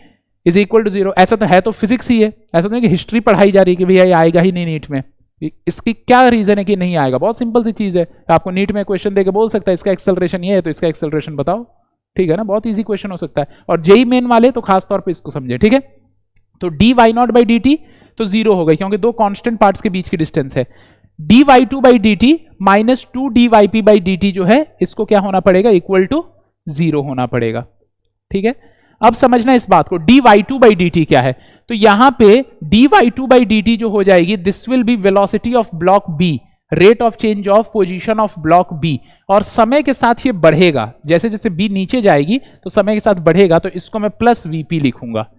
B: is equal to 0, ऐसा तो है, तो फिजिक्स ही है, ऐसा तो नहीं कि हिस्ट्री पढ़ाई जा रही है कि भैया ये आएगा ही नहीं नीट में। इसकी क्या रीजन है कि नहीं आएगा, बहुत सिंपल सी चीज है, आपको नीट में क्वेश्चन देके बोल सकता है इसका एक्सेलरेशन ये है तो इसका एक्सेलरेशन बताओ, ठीक है ना, बहुत ईजी क्वेश्चन हो सकता है। और जेई मेन वाले तो खास तौर पर इसको समझे, ठीक है। तो d y naught by D t तो 0 हो गई क्योंकि दो कांस्टेंट पार्ट्स के बीच की डिस्टेंस है। D y two by D t minus 2 d y p by D t जो है इसको क्या होना पड़ेगा, इक्वल टू 0 होना पड़ेगा, ठीक है। अब समझना इस बात को, d y two by D t क्या है, तो यहां पे d y two by D t जो हो जाएगी, this will be velocity of block b, rate of change of position of block b, और समय के साथ ये बढ़ेगा, जैसे जैसे बी नीचे जाएगी तो समय के साथ बढ़ेगा, तो इसको मैं प्लस वीपी लिखूंगा।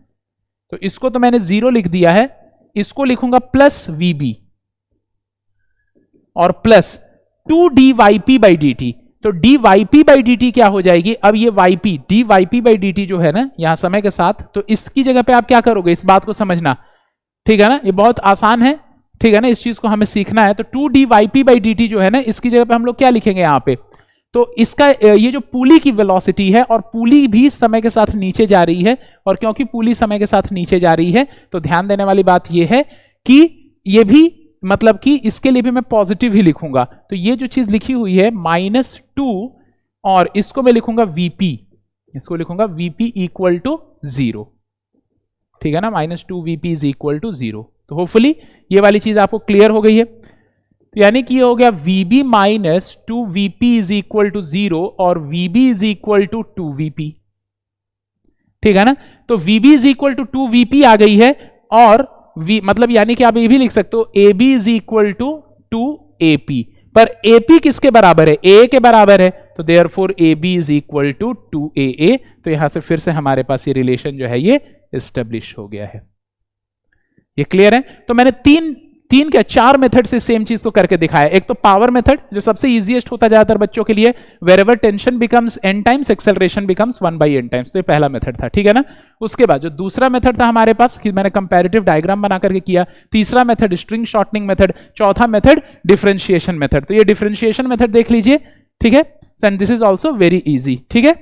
B: तो इसको तो मैंने 0 लिख दिया है, इसको लिखूंगा प्लस वीबी और plus 2 d y p by D t. तो d y p by D t क्या हो जाएगी, अब ये y p d y p by D t जो है ना यहां समय के साथ, तो इसकी जगह पे आप क्या करोगे, इस बात को समझना, ठीक है ना, ये बहुत आसान है, ठीक है ना, इस चीज को हमें सीखना है। तो 2 d y p by D t जो है ना इसकी जगह पे हम लोग क्या लिखेंगे यहां पे, तो इसका ये जो पुली की वेलोसिटी है, और पुली भी समय के साथ नीचे जा रही है, और क्योंकि पुली समय के साथ नीचे जा रही है तो ध्यान देने वाली बात यह है कि ये भी मतलब कि इसके लिए भी मैं पॉजिटिव ही लिखूंगा। तो ये जो चीज लिखी हुई है -2 और इसको मैं लिखूंगा वीपी, इसको लिखूंगा वीपी इक्वल टू 0, ठीक है ना, -2 वीपी इज इक्वल टू 0। तो होपफुली ये वाली चीज आपको क्लियर हो गई है। तो यानी कि ये हो गया VB minus 2 VP is equal to 0 और VB is equal to 2 VP, ठीक है ना। तो VB is equal to 2 VP आ गई है, और मतलब यानी कि आप ये भी लिख सकते हो AB is equal to 2 AP, पर AP किसके बराबर है, A के बराबर है, तो therefore AB is equal to 2AA। तो यहां से फिर से हमारे पास ये रिलेशन जो है ये एस्टेब्लिश हो गया है। ये क्लियर है। तो मैंने तीन क्या 4 मेथड से सेम चीज तो करके दिखाया। एक तो पावर मेथड जो सबसे इजीएस्ट होता है ज्यादातर बच्चों के लिए, wherever tension becomes n times acceleration becomes 1/n times, तो ये पहला मेथड था, ठीक है ना। उसके बाद जो दूसरा मेथड था हमारे पास कि मैंने कंपैरेटिव डायग्राम बना करके किया, तीसरा मेथड स्ट्रिंग शॉर्टनिंग मेथड, चौथा मेथड डिफरेंशिएशन मेथड। तो ये डिफरेंशिएशन मेथड देख लीजिए, ठीक है, and this is also very easy, ठीक है।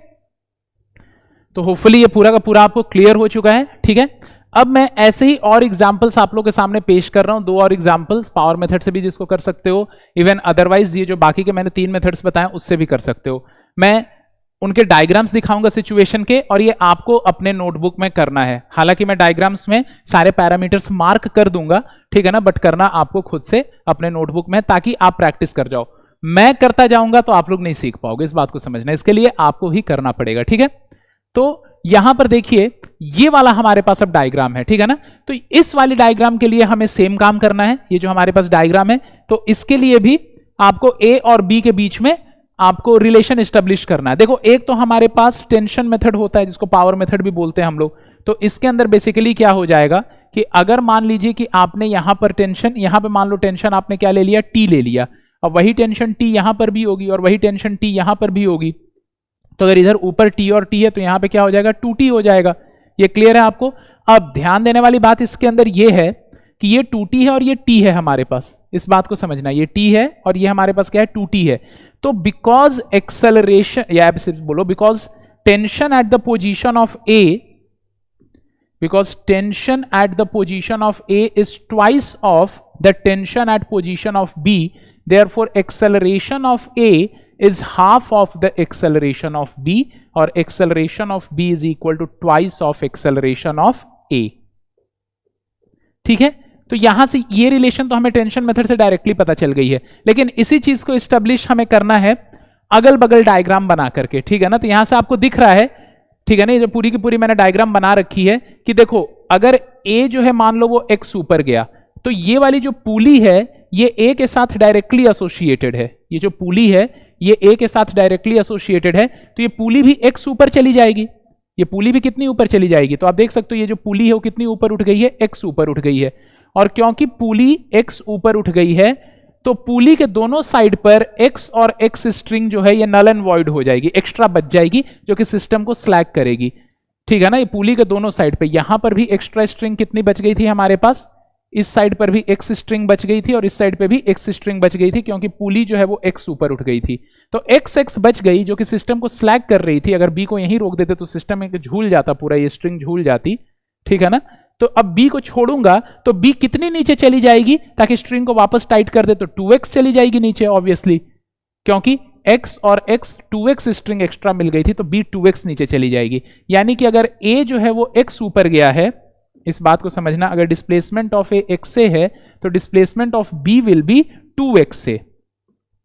B: तो होपफुली ये पूरा का पूरा आपको क्लियर हो चुका है, ठीक है। अब मैं ऐसे ही और एग्जाम्पल्स आप लोगों के सामने पेश कर रहा हूं, 2 और एग्जाम्पल्स, पावर मेथड से भी जिसको कर सकते हो, इवन अदरवाइज ये जो बाकी के मैंने 3 मेथड्स बताए उससे भी कर सकते हो। मैं उनके डायग्राम्स दिखाऊंगा सिचुएशन के, और ये आपको अपने नोटबुक में करना है। हालांकि मैं डायग्राम्स में सारे पैरामीटर्स मार्क कर दूंगा, ठीक है ना, बट करना आपको खुद से अपने नोटबुक में, ताकि आप प्रैक्टिस कर जाओ। मैं करता जाऊंगा तो आप लोग नहीं सीख पाओगे, इस बात को समझना, इसके लिए आपको ही करना पड़ेगा, ठीक है। तो यहां पर देखिए, ये वाला हमारे पास अब डायग्राम है, ठीक है ना। तो इस वाली डायग्राम के लिए हमें सेम काम करना है। ये जो हमारे पास डायग्राम है, तो इसके लिए भी आपको ए और बी के बीच में आपको रिलेशन एस्टेब्लिश करना है। देखो, एक तो हमारे पास टेंशन मेथड होता है जिसको पावर मेथड भी बोलते हैं हम लोग। तो इसके अंदर बेसिकली क्या हो जाएगा कि अगर मान लीजिए कि आपने यहां पर टेंशन, यहां पे मान लो टेंशन आपने क्या ले लिया, टी ले लिया, अब वही टेंशन टी यहां पर भी होगी और वही टेंशन टी यहां पर भी होगी। तो अगर इधर ऊपर टी और टी है तो यहां पे क्या हो जाएगा, 2t हो जाएगा। ये क्लियर है आपको। अब ध्यान देने वाली बात इसके अंदर ये है कि ये 2t है और ये t है हमारे पास, इस बात को समझना। ये t है और ये हमारे पास क्या है, 2t है। तो बिकॉज एक्सेलरेशन, या बोलो because tension at the position of A, because tension at the position of A is twice of the tension at position of B, therefore acceleration of A is half of the acceleration of B, or acceleration of B is equal to twice of acceleration of A। ठीक है, तो यहां से ये relation तो हमें tension method से directly पता चल गई है, लेकिन इसी चीज को एस्टेब्लिश हमें करना है अगल बगल डायग्राम बना करके, ठीक है ना। तो यहां से आपको दिख रहा है, ठीक है ना, ये जो पूरी की पूरी मैंने डायग्राम बना रखी है कि देखो, अगर ए जो है मान लो वो एक्स ऊपर गया, तो ये वाली जो पुली है ये ए के साथ डायरेक्टली एसोसिएटेड है। ये जो पुली है ये ए के साथ डायरेक्टली एसोसिएटेड है, तो ये पुली भी एक्स ऊपर चली जाएगी। ये पुली भी कितनी ऊपर चली जाएगी, तो आप देख सकते हो ये जो पुली है वो कितनी ऊपर उठ गई है, एक्स ऊपर उठ गई है। और क्योंकि पुली एक्स ऊपर उठ गई है, तो पुली के दोनों साइड पर एक्स और एक्स स्ट्रिंग जो है ये नल एंड वॉइड हो जाएगी, एक्स्ट्रा बच जाएगी, जो कि सिस्टम को स्लैक करेगी, ठीक है ना। ये पुली के दोनों साइड पे, यहां पर भी एक्स्ट्रा स्ट्रिंग कितनी बच गई थी हमारे पास, इस साइड पर भी एक्स स्ट्रिंग बच गई थी और इस साइड पे भी एक्स स्ट्रिंग बच गई थी, क्योंकि पुली जो है वो एक्स ऊपर उठ गई थी। तो एक्स एक्स बच गई जो कि सिस्टम को स्लैक कर रही थी। अगर बी को यहीं रोक देते तो सिस्टम में झूल जाता, पूरा ये स्ट्रिंग झूल जाती, ठीक है ना। तो अब b को छोड़ूंगा तो b कितनी नीचे चली जाएगी ताकि स्ट्रिंग को वापस टाइट कर दे, तो 2x चली जाएगी नीचे ऑब्वियसली, क्योंकि x और x 2x स्ट्रिंग एक्स्ट्रा मिल गई थी, तो b 2x नीचे चली जाएगी। यानी कि अगर a जो है वो x ऊपर गया है, इस बात को समझना, अगर डिस्प्लेसमेंट ऑफ a x से है तो displacement of b will be 2x से।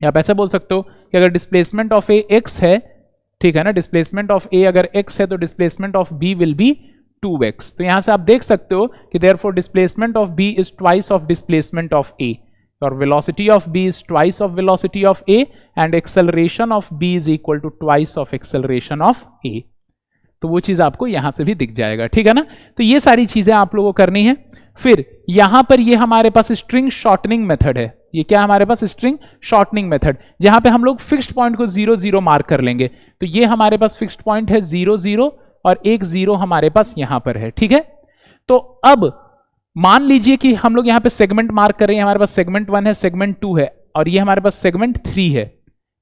B: आप ऐसा बोल सकते हो कि अगर डिस्प्लेसमेंट ऑफ a x है, ठीक है ना, डिस्प्लेसमेंट ऑफ a अगर x है तो displacement of b will be 2x। तो यहां से आप देख सकते हो कि therefore displacement of b is twice of displacement of a, और velocity of b is twice of velocity of a, and acceleration of b is equal to twice of acceleration of a। तो वो चीज आपको यहां से भी दिख जाएगा, ठीक है ना। तो ये सारी चीजें आप लोगों को करनी है। फिर यहां पर ये हमारे पास स्ट्रिंग शॉर्टनिंग मेथड है। ये क्या हमारे पास, स्ट्रिंग शॉर्टनिंग मेथड, जहां पे हम लोग फिक्स्ड पॉइंट को 0 0 मार्क कर लेंगे। तो ये हमारे पास फिक्स्ड पॉइंट है 0 0 और एक 0 हमारे पास यहां पर है, ठीक है। तो अब मान लीजिए कि हम लोग यहां पे सेगमेंट मार्क कर रहे हैं, हमारे पास सेगमेंट 1 है, सेगमेंट 2 है और ये हमारे पास सेगमेंट 3 है।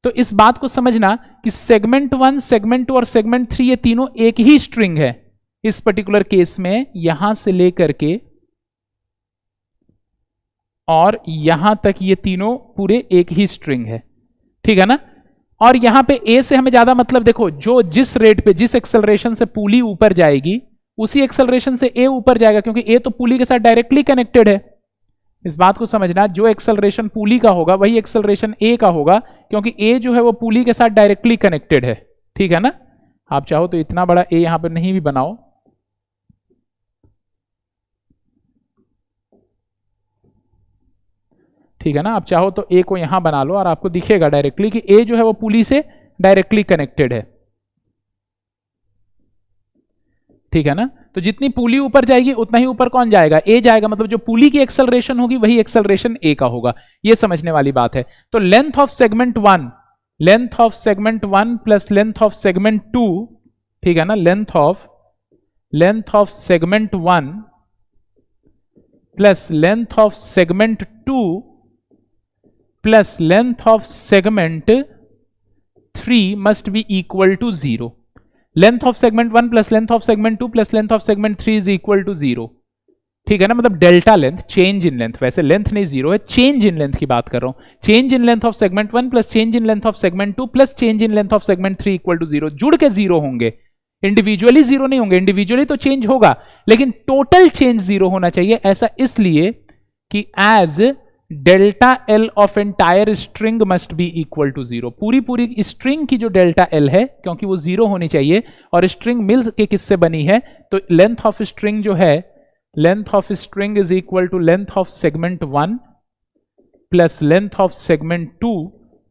B: तो इस बात को समझना कि सेगमेंट 1, सेगमेंट 2 और सेगमेंट 3 ये तीनों एक ही स्ट्रिंग है। इस पर्टिकुलर केस में यहां से लेकर के और यहां तक ये तीनों पूरे एक ही स्ट्रिंग है, ठीक है ना। और यहां पे ए से हमें ज्यादा मतलब, देखो जो जिस रेट पे, जिस एक्सेलरेशन से पुली ऊपर जाएगी उसी एक्सेलरेशन से ए ऊपर जाएगा, क्योंकि ए तो पुली के साथ डायरेक्टली कनेक्टेड है। इस बात को समझना, जो एक्सेलरेशन पुली का होगा वही एक्सेलरेशन ए का होगा, क्योंकि ए जो है वो पुली के साथ डायरेक्टली कनेक्टेड है, ठीक है ना। आप चाहो तो इतना बड़ा ए यहां पर नहीं भी बनाओ, ठीक है ना। आप चाहो तो ए को यहां बना लो और आपको दिखेगा डायरेक्टली कि ए जो है वो पुली से डायरेक्टली कनेक्टेड है, ठीक है ना। तो जितनी पुली ऊपर जाएगी उतना ही ऊपर कौन जाएगा, ए जाएगा। मतलब जो पुली की एक्सेलरेशन होगी वही एक्सेलरेशन ए का होगा, ये समझने वाली बात है। तो length of segment 1, length of segment 1 plus length of segment 2, ठीक है ना, length of segment 1 plus length of segment 2 plus length of segment 3 must be equal to 0। Length of segment 1 plus length of segment 2 plus length of segment 3 is equal to 0, ठीक है ना। मतलब delta length, change in length, वैसे length नहीं 0 है, change in length की बात कर रहा हूं। Change in length of segment 1 plus change in length of segment 2 plus change in length of segment 3 equal to 0। जुड़ के 0 होंगे, इंडिविजुअली 0 नहीं होंगे। इंडिविजुअली तो चेंज होगा लेकिन टोटल चेंज 0 होना चाहिए। ऐसा इसलिए कि as delta l of entire string must be equal to 0। पूरी स्ट्रिंग की जो डेल्टा एल है, क्योंकि वो 0 होनी चाहिए और स्ट्रिंग मिल के किससे बनी है, तो लेंथ ऑफ स्ट्रिंग जो है, length of string is equal to length of segment 1 plus length of segment 2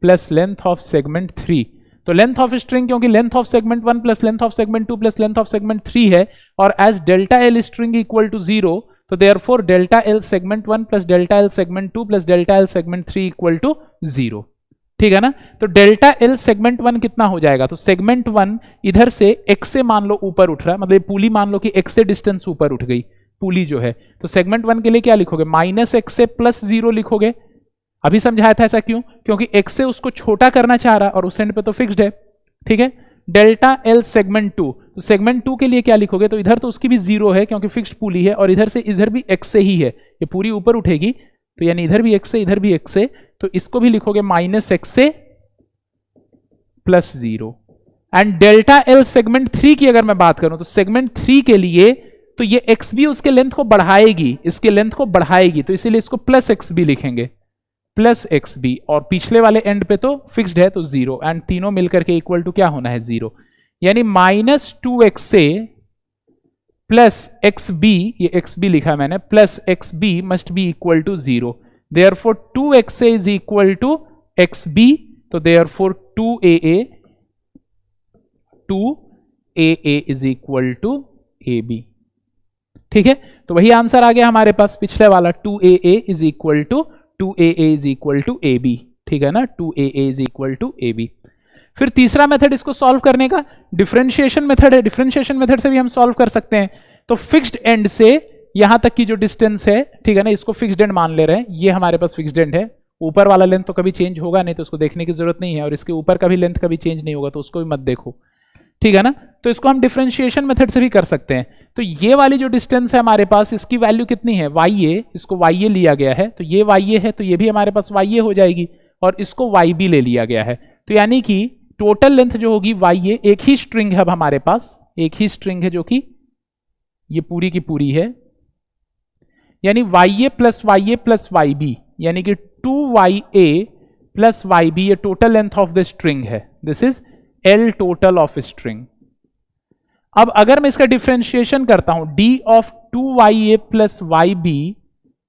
B: plus length of segment 3। तो लेंथ ऑफ स्ट्रिंग, क्योंकि length of segment 1 plus length of segment 2 plus length of segment 3 है, और as delta l string equal to 0, तो therefore delta l segment 1 plus delta l segment 2 plus delta l segment 3 equal to 0। ठीक है ना। तो delta l segment 1 कितना हो जाएगा, तो सेगमेंट 1 इधर से x से मान लो ऊपर उठ रहा है, मतलब पुली मान लो कि x से डिस्टेंस ऊपर उठ गई पुली जो है, तो सेगमेंट 1 के लिए क्या लिखोगे, -x से +0 लिखोगे। अभी समझाया था ऐसा क्यों, क्योंकि x से उसको छोटा करना चाह रहा और उस एंड पे तो फिक्स्ड है। ठीक है। डेल्टा एल सेगमेंट 2, तो सेगमेंट 2 के लिए क्या लिखोगे, तो इधर तो उसकी भी 0 है क्योंकि फिक्स्ड पुली है, और इधर से इधर भी x से ही है, ये पूरी ऊपर उठेगी, तो यानी इधर भी x से इधर भी x से, तो इसको भी लिखोगे -x से +0। एंड डेल्टा एल सेगमेंट 3 की अगर मैं बात करूं, तो सेगमेंट 3 के लिए तो ये x भी उसके लेंथ को बढ़ाएगी, इसके लेंथ को बढ़ाएगी, तो इसीलिए इसको +xb लिखेंगे, +xb, और पिछले वाले एंड पे तो फिक्स्ड है तो 0, एंड तीनों मिलकर के इक्वल टू क्या होना है, 0। यानी -2x से +xb, ये xb लिखा मैंने, +xb must be equal to 0। Therefore 2x is equal to xb, तो therefore 2aa is equal to ab। ठीक है। तो वही आंसर आ गया हमारे पास पिछले वाला, 2aa is equal to ab। ठीक है ना, 2aa is equal to ab। फिर तीसरा मेथड इसको सॉल्व करने का डिफरेंशिएशन मेथड है। डिफरेंशिएशन मेथड से भी हम सॉल्व कर सकते हैं। तो फिक्स्ड एंड से यहां तक की जो डिस्टेंस है, ठीक है ना, इसको फिक्स्ड एंड मान ले रहे हैं, ये हमारे पास फिक्स्ड एंड है। ऊपर वाला लेंथ तो कभी चेंज होगा नहीं, तो उसको देखने की जरूरत नहीं है, और इसके ऊपर का भी लेंथ कभी चेंज नहीं होगा, तो उसको भी मत देखो। ठीक है ना। तो इसको हम डिफरेंशिएशन मेथड से भी कर सकते हैं। तो ये वाली जो डिस्टेंस है हमारे पास, इसकी वैल्यू कितनी है, ya, इसको ya लिया गया है, तो ये ya है, तो ये भी हमारे पास ya हो जाएगी, और इसको yb ले लिया गया है। तो यानी कि टोटल लेंथ जो होगी ya, एक ही स्ट्रिंग है अब हमारे पास, एक ही स्ट्रिंग है जो कि ये पूरी की पूरी है, यानी ya प्लस yb, यानी कि 2ya प्लस yb, ये total length of the string है। This is L total of string. अब अगर मैं इसका डिफरेंशिएशन करता हूं, d of 2ya plus yb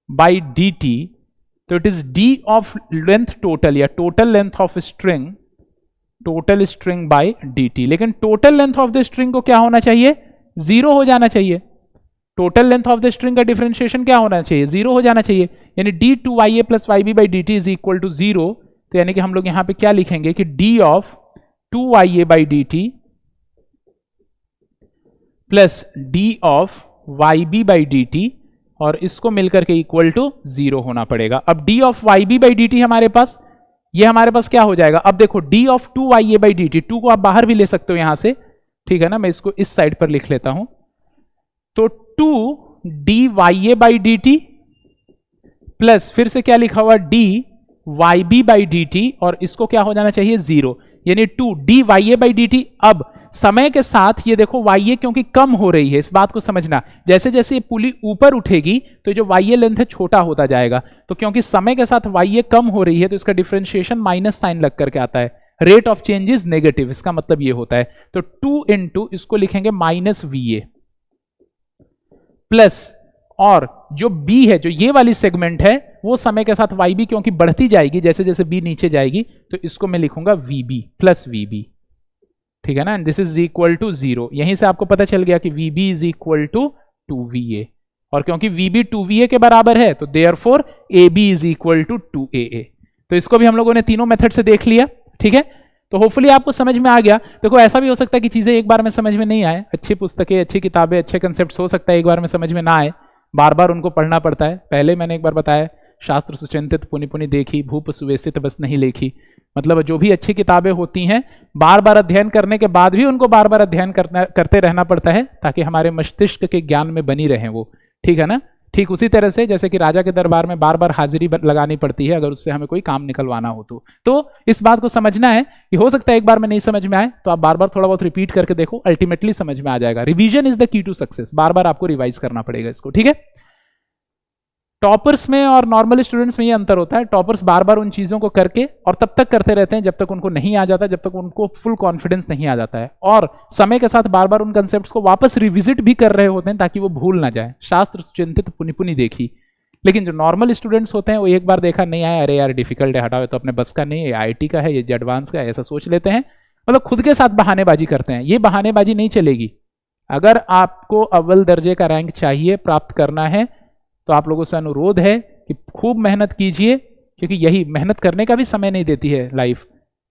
B: by dt, तो it is d of length total, या total length of string, total string by dt। लेकिन total length of the string को क्या होना चाहिए, 0 हो जाना चाहिए। Total length of the string का डिफरेंशिएशन क्या होना चाहिए, 0 हो जाना चाहिए। यानी d 2ya plus yb by dt is equal to 0। तो यानी कि हम लोग यहां पे क्या लिखेंगे कि d of 2ya by dt plus d of yb by dt, और इसको मिलकर के इक्वल टू 0 होना पड़ेगा। अब d of yb by dt हमारे पास, ये हमारे पास क्या हो जाएगा, अब देखो d of 2ya by dt, 2 को आप बाहर भी ले सकते हो यहां से, ठीक है ना, मैं इसको इस साइड पर लिख लेता हूं। तो 2 dy बाई dt प्लस फिर से क्या लिखा हुआ, d yb बाई dt, और इसको क्या हो जाना चाहिए, 0, यानी 2 dy बाई dt। अब समय के साथ ये देखो ya क्योंकि कम हो रही है, इस बात को समझना, जैसे जैसे ये पुली ऊपर उठेगी तो जो ya लेंथ है छोटा होता जाएगा। तो क्योंकि समय के साथ ya कम हो रही है, तो इसका डिफरेंशिएशन माइनस साइन लग करके आता है, rate of change is negative, इसका मतलब ये होता है। तो 2 इंटू इसको लिखेंगे -va प्लस, और जो b है, जो ये वाली सेगमेंट है, वो समय के साथ yb क्योंकि बढ़ती जाएगी जैसे जैसे b नीचे जाएगी, तो इसको मैं लिखूंगा vb प्लस vb। ठीक है ना, दिस इज इक्वल टू 0। यहीं से आपको पता चल गया कि vb is equal to 2va, और क्योंकि vb 2va के बराबर है, तो therefore ab is equal to 2aa। तो इसको भी हम लोगों ने तीनों मेथड से देख लिया। ठीक है, तो होपफुली आपको समझ में आ गया। देखो ऐसा भी हो सकता है कि चीजें एक बार में समझ में नहीं आए, अच्छी पुस्तकें, अच्छी किताबें, अच्छे कंसेप्ट हो सकता है एक बार में समझ में ना आए, बार बार उनको पढ़ना पड़ता है। पहले मैंने एक बार बताया, शास्त्र सुचिंतित पुनि पुनि देखी, भूप सुवेशित बस नहीं लेखी। मतलब जो भी अच्छी किताबें होती हैं, बार बार अध्ययन करने के बाद भी उनको बार बार अध्ययन करते रहना पड़ता है, ताकि हमारे मस्तिष्क के ज्ञान में बनी रहें वो। ठीक है ना, ठीक उसी तरह से जैसे कि राजा के दरबार में बार बार हाजिरी लगानी पड़ती है अगर उससे हमें कोई काम निकलवाना हो तो इस बात को समझना है कि हो सकता है एक बार में नहीं समझ में आए, तो आप बार बार थोड़ा बहुत रिपीट करके देखो, अल्टीमेटली समझ में आ जाएगा। Revision is the key to success, बार बार आपको रिवाइज करना पड़ेगा इसको। ठीक है, टॉपर्स में और नॉर्मल स्टूडेंट्स में ये अंतर होता है, टॉपर्स बार बार उन चीज़ों को करके और तब तक करते रहते हैं जब तक उनको नहीं आ जाता, जब तक उनको फुल कॉन्फिडेंस नहीं आ जाता है, और समय के साथ बार बार उन कंसेप्ट्स को वापस रिविजिट भी कर रहे होते हैं ताकि वो भूल ना जाए। शास्त्र चिंतित पुनि पुनि देखी। लेकिन जो नॉर्मल स्टूडेंट्स होते हैं वो एक बार देखा नहीं आया, अरे यार डिफिकल्ट है, हटाओ, तो अपने बस का नहीं है, IIT का है, ये एडवांस का है, ऐसा सोच लेते हैं, मतलब खुद के साथ बहानेबाजी करते हैं। ये बहानेबाजी नहीं चलेगी। अगर आपको अव्वल दर्जे का रैंक चाहिए, प्राप्त करना है, तो आप लोगों से अनुरोध है कि खूब मेहनत कीजिए, क्योंकि यही मेहनत करने का भी समय नहीं देती है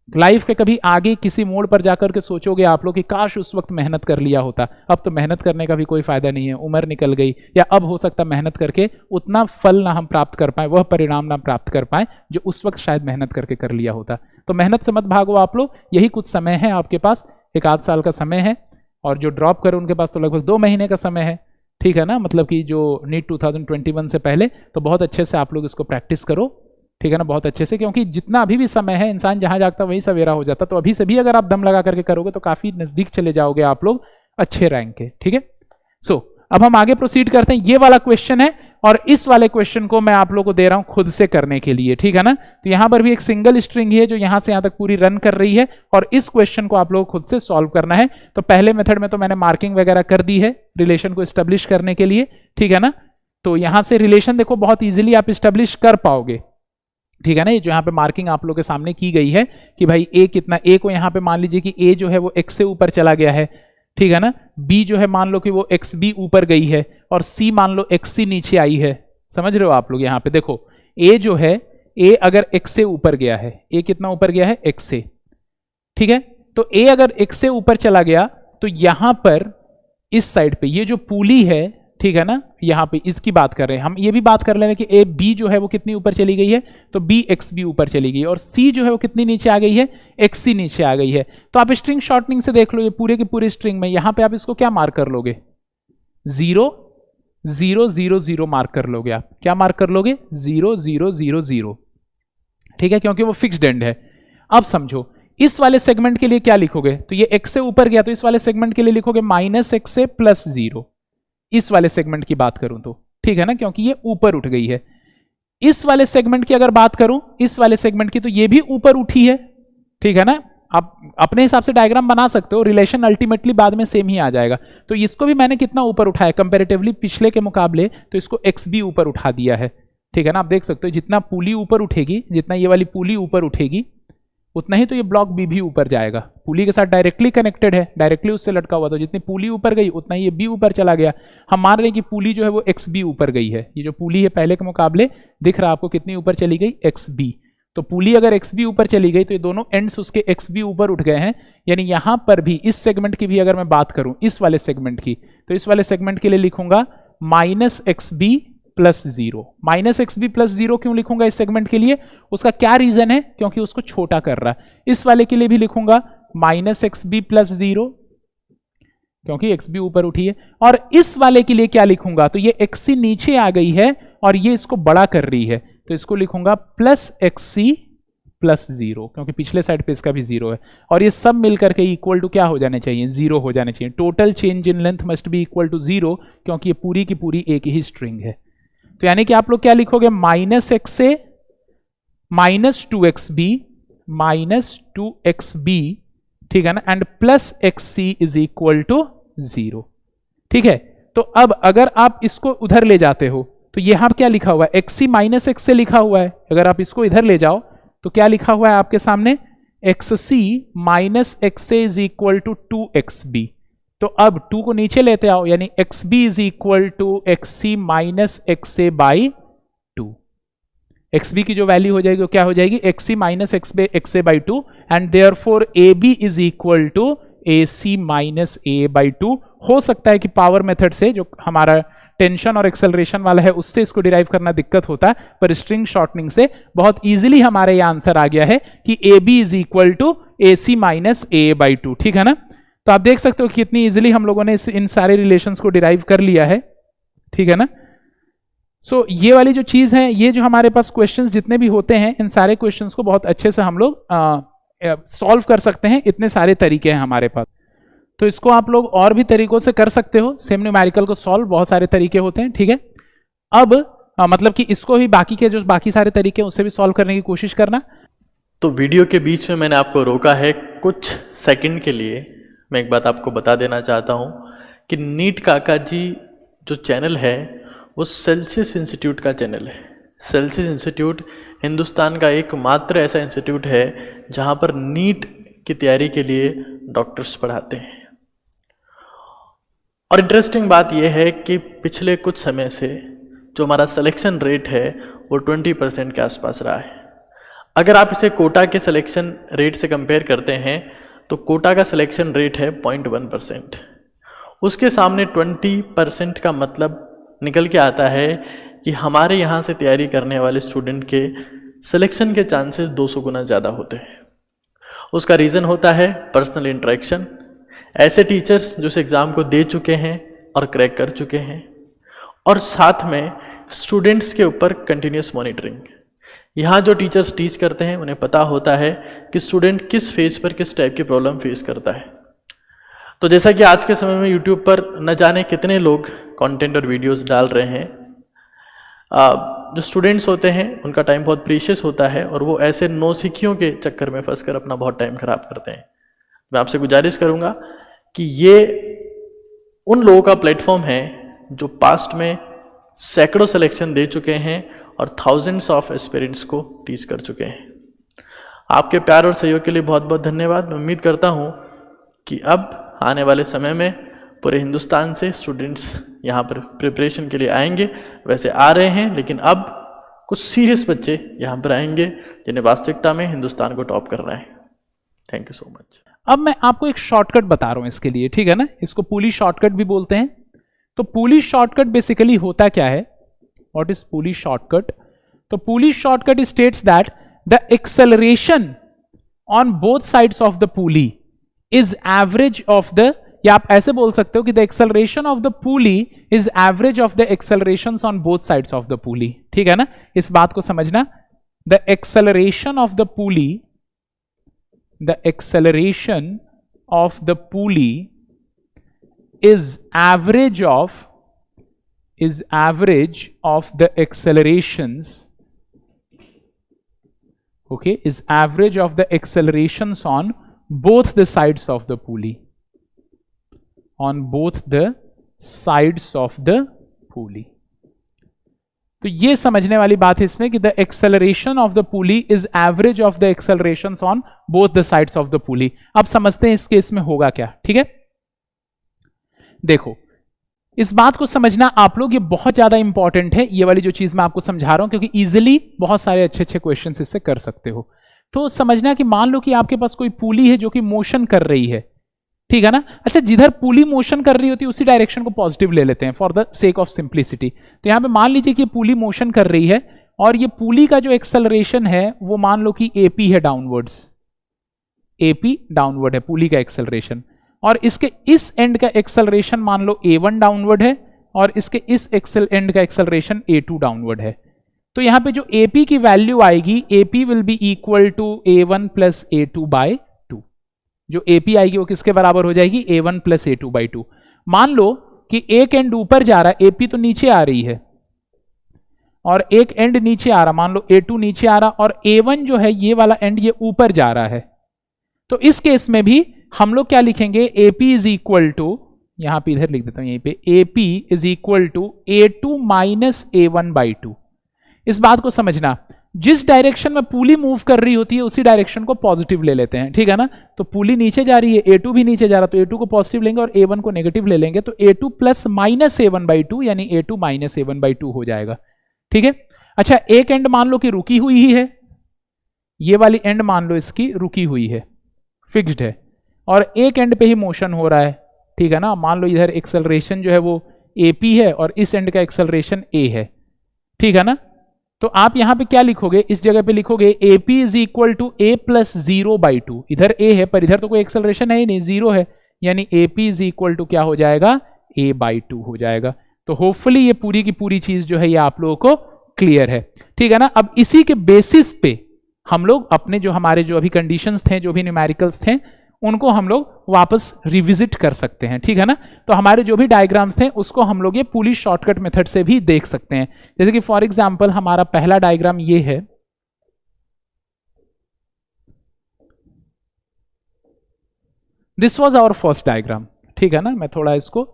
B: लाइफ के कभी आगे किसी मोड़ पर जाकर के सोचोगे आप लोग कि काश उस वक्त मेहनत कर लिया होता। अब तो मेहनत करने का भी कोई फायदा नहीं है, उम्र निकल गई, या अब हो सकता मेहनत करके उतना फल ना हम प्राप्त कर पाए, वह परिणाम ना प्राप्त कर पाए जो उस वक्त शायद मेहनत करके कर लिया होता। तो मेहनत से मत भागो आप लोग, यही कुछ समय है आपके पास, 1 आध साल का समय है, और जो ड्रॉप करे उनके पास तो लगभग 2 महीने का समय है, ठीक है ना, मतलब कि जो नीट 2021 से पहले। तो बहुत अच्छे से आप लोग इसको प्रैक्टिस करो, ठीक है ना, बहुत अच्छे से, क्योंकि जितना अभी भी समय है, इंसान जहां जागता वहीं सवेरा हो जाता। तो अभी से भी अगर आप दम लगा करके करोगे तो काफी नजदीक चले जाओगे आप लोग अच्छे रैंक के, ठीक है। सो अब हम आगे प्रोसीड करते हैं। ये वाला क्वेश्चन है और इस वाले क्वेश्चन को मैं आप लोगों को दे रहा हूं खुद से करने के लिए, ठीक है ना। तो यहां पर भी एक सिंगल स्ट्रिंग है जो यहां से यहां तक पूरी रन कर रही है, और इस क्वेश्चन को आप लोगों को खुद से सॉल्व करना है। तो पहले मेथड में तो मैंने मार्किंग वगैरह कर दी है रिलेशन को एस्टेब्लिश करने के लिए, ठीक है ना। तो यहां से रिलेशन देखो बहुत इजीली आप एस्टेब्लिश कर पाओगे, ठीक है ना। ये जो यहाँ पे मार्किंग आप लोगों के सामने की गई है कि भाई ए कितना, ए को यहाँ पे मान लीजिए कि ए जो है वो x से ऊपर चला गया है, ठीक है ना। बी जो है मान लो कि वो XB ऊपर गई है, और सी मान लो XC नीचे आई है। समझ रहे हो आप लोग, यहाँ पे देखो ए जो है, ए अगर x से ऊपर गया है, ए कितना ऊपर गया है, x से, ठीक है। तो ए अगर x से ऊपर चला गया तो यहां पर इस साइड पे ये जो पुली है, ठीक है ना, यहां पे इसकी बात कर रहे हैं हम। ये भी बात कर ले रहे हैं कि ए बी जो है वो कितनी ऊपर चली गई है, तो बी XB ऊपर चली गई, और सी जो है वो कितनी नीचे आ गई है, XC नीचे आ गई है। तो आप स्ट्रिंग शॉर्टनिंग से देख लो, ये पूरे की पूरी स्ट्रिंग में यहां पे आप इसको क्या मार्क कर लोगे, 0 0 0 0 मार्क कर लोगे। आप क्या मार्क कर लोगे, 0 0 0 0, ठीक है, क्योंकि वो फिक्स्ड एंड है। अब समझो इस वाले सेगमेंट के लिए क्या लिखोगे, तो ये x से ऊपर गया तो इस वाले सेगमेंट के लिए लिखोगे -x से +0। इस वाले सेगमेंट की बात करूं तो, ठीक है ना, क्योंकि ये ऊपर उठ गई है। इस वाले सेगमेंट की अगर बात करूं, इस वाले सेगमेंट की, तो ये भी ऊपर उठी है, ठीक है ना। आप अपने हिसाब से डायग्राम बना सकते हो, रिलेशन अल्टीमेटली बाद में सेम ही आ जाएगा। तो इसको भी मैंने कितना ऊपर उठाया कंपैरेटिवली पिछले के मुकाबले, तो इसको XB ऊपर उठा दिया है, ठीक है ना। आप देख सकते हो जितना पुली ऊपर उठेगी, जितना ये वाली पुली ऊपर उठेगी, उतना ही तो ये ब्लॉक बी भी ऊपर जाएगा। पुली के साथ डायरेक्टली कनेक्टेड है, डायरेक्टली उससे लटका हुआ, तो जितनी पुली ऊपर गई उतना ही ये बी ऊपर चला गया। हम मान रहे हैं कि पुली जो है वो XB ऊपर गई है। ये जो पुली है पहले के मुकाबले दिख रहा है आपको कितनी ऊपर चली गई, XB। तो पुली अगर XB ऊपर चली गई तो ये दोनों एंड्स उसके XB ऊपर उठ गए हैं। यानी यहां पर भी इस सेगमेंट की भी अगर मैं बात करूं, इस वाले सेगमेंट की, तो इस वाले सेगमेंट के लिए लिखूंगा -XB +0। -XB +0 क्यों लिखूंगा इस सेगमेंट के लिए, उसका क्या रीजन है, क्योंकि उसको छोटा कर रहा है। इस वाले के लिए भी लिखूंगा -XB +0, क्योंकि XB ऊपर उठी है। और इस वाले के लिए क्या लिखूंगा, तो ये XC नीचे आ गई है और ये इसको बड़ा कर रही है, तो इसको लिखूंगा +XC +0, क्योंकि पिछले साइड पे इसका भी 0 है। और ये सब मिलकर के इक्वल टू क्या हो जाने चाहिए, 0 हो जाने चाहिए। Total change in length must be equal to 0, क्योंकि ये पूरी की पूरी एक ही स्ट्रिंग है। तो यानी कि आप लोग क्या लिखोगे, -x से -2xb -2xb, ठीक है ना, and +XC is equal to 0, ठीक है। तो अब अगर आप इसको उधर ले जाते हो तो यहां क्या लिखा हुआ है, XC -x से लिखा हुआ है। अगर आप इसको इधर ले जाओ तो क्या लिखा हुआ है आपके सामने, XC -XA is equal to 2xb। तो अब 2 को नीचे लेते आओ, यानी XB is equal to XC -XA by 2। XB की जो वैल्यू हो जाएगी वो क्या हो जाएगी, XC -XA by 2, and therefore AB is equal to AC -A by 2। हो सकता है कि पावर मेथड से, जो हमारा टेंशन और एक्सेलरेशन वाला है, उससे इसको डिराइव करना दिक्कत होता है, पर स्ट्रिंग शॉर्टनिंग से बहुत इजीली हमारे ये आंसर आ गया है कि AB is equal to AC -A by 2, ठीक है ना। तो आप देख सकते हो कि कितनी इजीली हम लोगों ने इन सारे रिलेशंस को डिराइव कर लिया है, ठीक है ना। सो ये वाली जो चीज है, ये जो हमारे पास क्वेश्चंस जितने भी होते हैं, इन सारे क्वेश्चंस को बहुत अच्छे से हम लोग सॉल्व कर सकते हैं। इतने सारे तरीके हैं हमारे पास, तो इसको आप लोग और भी तरीकों से कर सकते हो। सेम न्यूमेरिकल को सॉल्व बहुत सारे तरीके होते हैं, ठीक है। अब मतलब कि इसको भी बाकी के जो बाकी सारे तरीके हैं उससे भी सॉल्व करने की कोशिश करना।
A: तो वीडियो के बीच में मैंने आपको रोका है कुछ सेकंड के लिए। मैं एक बात आपको बता देना चाहता हूँ कि नीट काका जी जो चैनल है वो सेल्सियस इंस्टीट्यूट का चैनल है। सेल्सियस इंस्टीट्यूट हिंदुस्तान का एकमात्र ऐसा इंस्टीट्यूट है जहाँ पर नीट की तैयारी के लिए डॉक्टर्स पढ़ाते हैं। और इंटरेस्टिंग बात यह है कि पिछले कुछ समय से जो हमारा सिलेक्शन रेट है वो 20% के आसपास रहा है। अगर आप इसे कोटा के सिलेक्शन रेट से कंपेयर करते हैं तो कोटा का सिलेक्शन रेट है 0.1%। उसके सामने 20% का मतलब निकल के आता है कि हमारे यहाँ से तैयारी करने वाले स्टूडेंट के सिलेक्शन के चांसेस 200 गुना ज़्यादा होते हैं। उसका रीज़न होता है पर्सनल इंटरेक्शन, ऐसे टीचर्स जो इस एग्ज़ाम को दे चुके हैं और क्रैक कर चुके हैं, और साथ में स्टूडेंट्स के ऊपर कंटिन्यूस मॉनिटरिंग। यहाँ जो टीचर्स टीच करते हैं उन्हें पता होता है कि स्टूडेंट किस फेज पर किस टाइप की प्रॉब्लम फेस करता है। तो जैसा कि आज के समय में यूट्यूब पर न जाने कितने लोग कंटेंट और वीडियोस डाल रहे हैं, जो स्टूडेंट्स होते हैं उनका टाइम बहुत प्रीशियस होता है और वो ऐसे नौसिखियों के चक्कर में फंसकर अपना बहुत टाइम खराब करते हैं। मैं आपसे गुजारिश करूँगा कि ये उन लोगों का प्लेटफॉर्म है जो पास्ट में सैकड़ों सिलेक्शन दे चुके हैं और थाउजेंड्स ऑफ एस्पिरेंट्स को टीच कर चुके हैं। आपके प्यार और सहयोग के लिए बहुत बहुत धन्यवाद। मैं उम्मीद करता हूँ कि अब आने वाले समय में पूरे हिंदुस्तान से स्टूडेंट्स यहाँ पर प्रिपरेशन के लिए आएंगे। वैसे आ रहे हैं, लेकिन अब कुछ सीरियस बच्चे यहाँ पर आएंगे जिन्हें वास्तविकता में हिंदुस्तान को टॉप करना है। Thank you so much.
B: अब मैं आपको एक शॉर्टकट बता रहा हूँ इसके लिए, ठीक है ना। इसको पुली शॉर्टकट भी बोलते हैं। तो पुली शॉर्टकट बेसिकली होता क्या है, व्हाट इज पुली शॉर्टकट? तो pulley shortcut states that the acceleration on both sides of the pulley is average of the, या आप ऐसे बोल सकते हो कि the acceleration of the pulley is average of the accelerations on both sides of the pulley. ठीक है ना, इस बात को समझना। The acceleration of the pulley, the acceleration of the pulley is average of the accelerations, okay, is average of the accelerations on both the sides of the pulley, on both the sides of the pulley। तो ये समझने वाली बात है इसमें कि the acceleration of the pulley is average of the accelerations on both the sides of the pulley. अब समझते हैं इस केस में होगा क्या। ठीक है, देखो इस बात को समझना आप लोग, ये बहुत ज्यादा इंपॉर्टेंट है ये वाली जो चीज मैं आपको समझा रहा हूं, क्योंकि इजिली बहुत सारे अच्छे अच्छे क्वेश्चन इससे कर सकते हो। तो समझना कि मान लो कि आपके पास कोई पुली है जो कि मोशन कर रही है, ठीक है ना। अच्छा, जिधर पुली मोशन कर रही होती है उसी डायरेक्शन को पॉजिटिव ले लेते हैं for the sake of simplicity. तो यहां पे मान लीजिए कि पुली मोशन कर रही है और ये पुली का जो एक्सेलरेशन है वो मान लो कि एपी है, डाउनवर्ड्स, एपी डाउनवर्ड है पुली का एक्सेलरेशन, और इसके इस एंड का एक्सेलरेशन मान लो A1 डाउनवर्ड है और इसके इस एंड का एक्सेलरेशन A2 डाउनवर्ड है। तो यहां पे जो AP की वैल्यू आएगी, AP will be equal to A1 plus A2 by 2। जो AP आएगी वो किसके बराबर हो जाएगी, A1 प्लस A2 बाई 2। मान लो कि एक एंड ऊपर जा रहा है, AP तो नीचे आ रही है, और एक एंड नीचे आ रहा, मान लो A2 नीचे आ रहा, और A1 जो है ये वाला एंड ये ऊपर जा रहा है। तो इस केस में भी हम लोग क्या लिखेंगे, AP इज इक्वल टू, यहां पे इधर लिख देता हूं, यहीं पे AP is equal to A2 minus A1 by 2। इस बात को समझना, जिस डायरेक्शन में पुली मूव कर रही होती है उसी डायरेक्शन को पॉजिटिव ले लेते हैं, ठीक है ना। तो पुली नीचे जा रही है, A2 भी नीचे जा रहा, तो A2 को पॉजिटिव लेंगे और A1 को नेगेटिव ले लेंगे, तो A2 plus minus A1 by 2 यानी A2 माइनस A1 बाई 2 हो जाएगा। ठीक है, अच्छा एक एंड मान लो कि रुकी हुई ही है, ये वाली एंड मान लो इसकी रुकी हुई है, फिक्स्ड है, और एक एंड पे ही मोशन हो रहा है, ठीक है ना। मान लो इधर एक्सेलरेशन जो है वो AP है और इस एंड का एक्सेलरेशन A है, ठीक है ना। तो आप यहां पे क्या लिखोगे, इस जगह पे लिखोगे AP is equal to A plus 0 by 2। इधर A है पर इधर तो कोई एक्सेलरेशन है ही नहीं, 0 है, यानी AP इज इक्वल टू क्या हो जाएगा, A बाई 2 हो जाएगा। तो होपफुली ये पूरी की पूरी चीज जो है ये आप लोगों को क्लियर है, ठीक है ना। अब इसी के बेसिस पे हम लोग अपने जो हमारे जो अभी कंडीशंस थे, जो भी न्यूमेरिकल्स थे, उनको हम लोग वापस रिविजिट कर सकते हैं, ठीक है ना। तो हमारे जो भी डायग्राम्स थे उसको हम लोग ये पूली शॉर्टकट मेथड से भी देख सकते हैं। जैसे कि फॉर एग्जांपल हमारा पहला डायग्राम ये है, this was our first diagram, ठीक है ना। मैं थोड़ा इसको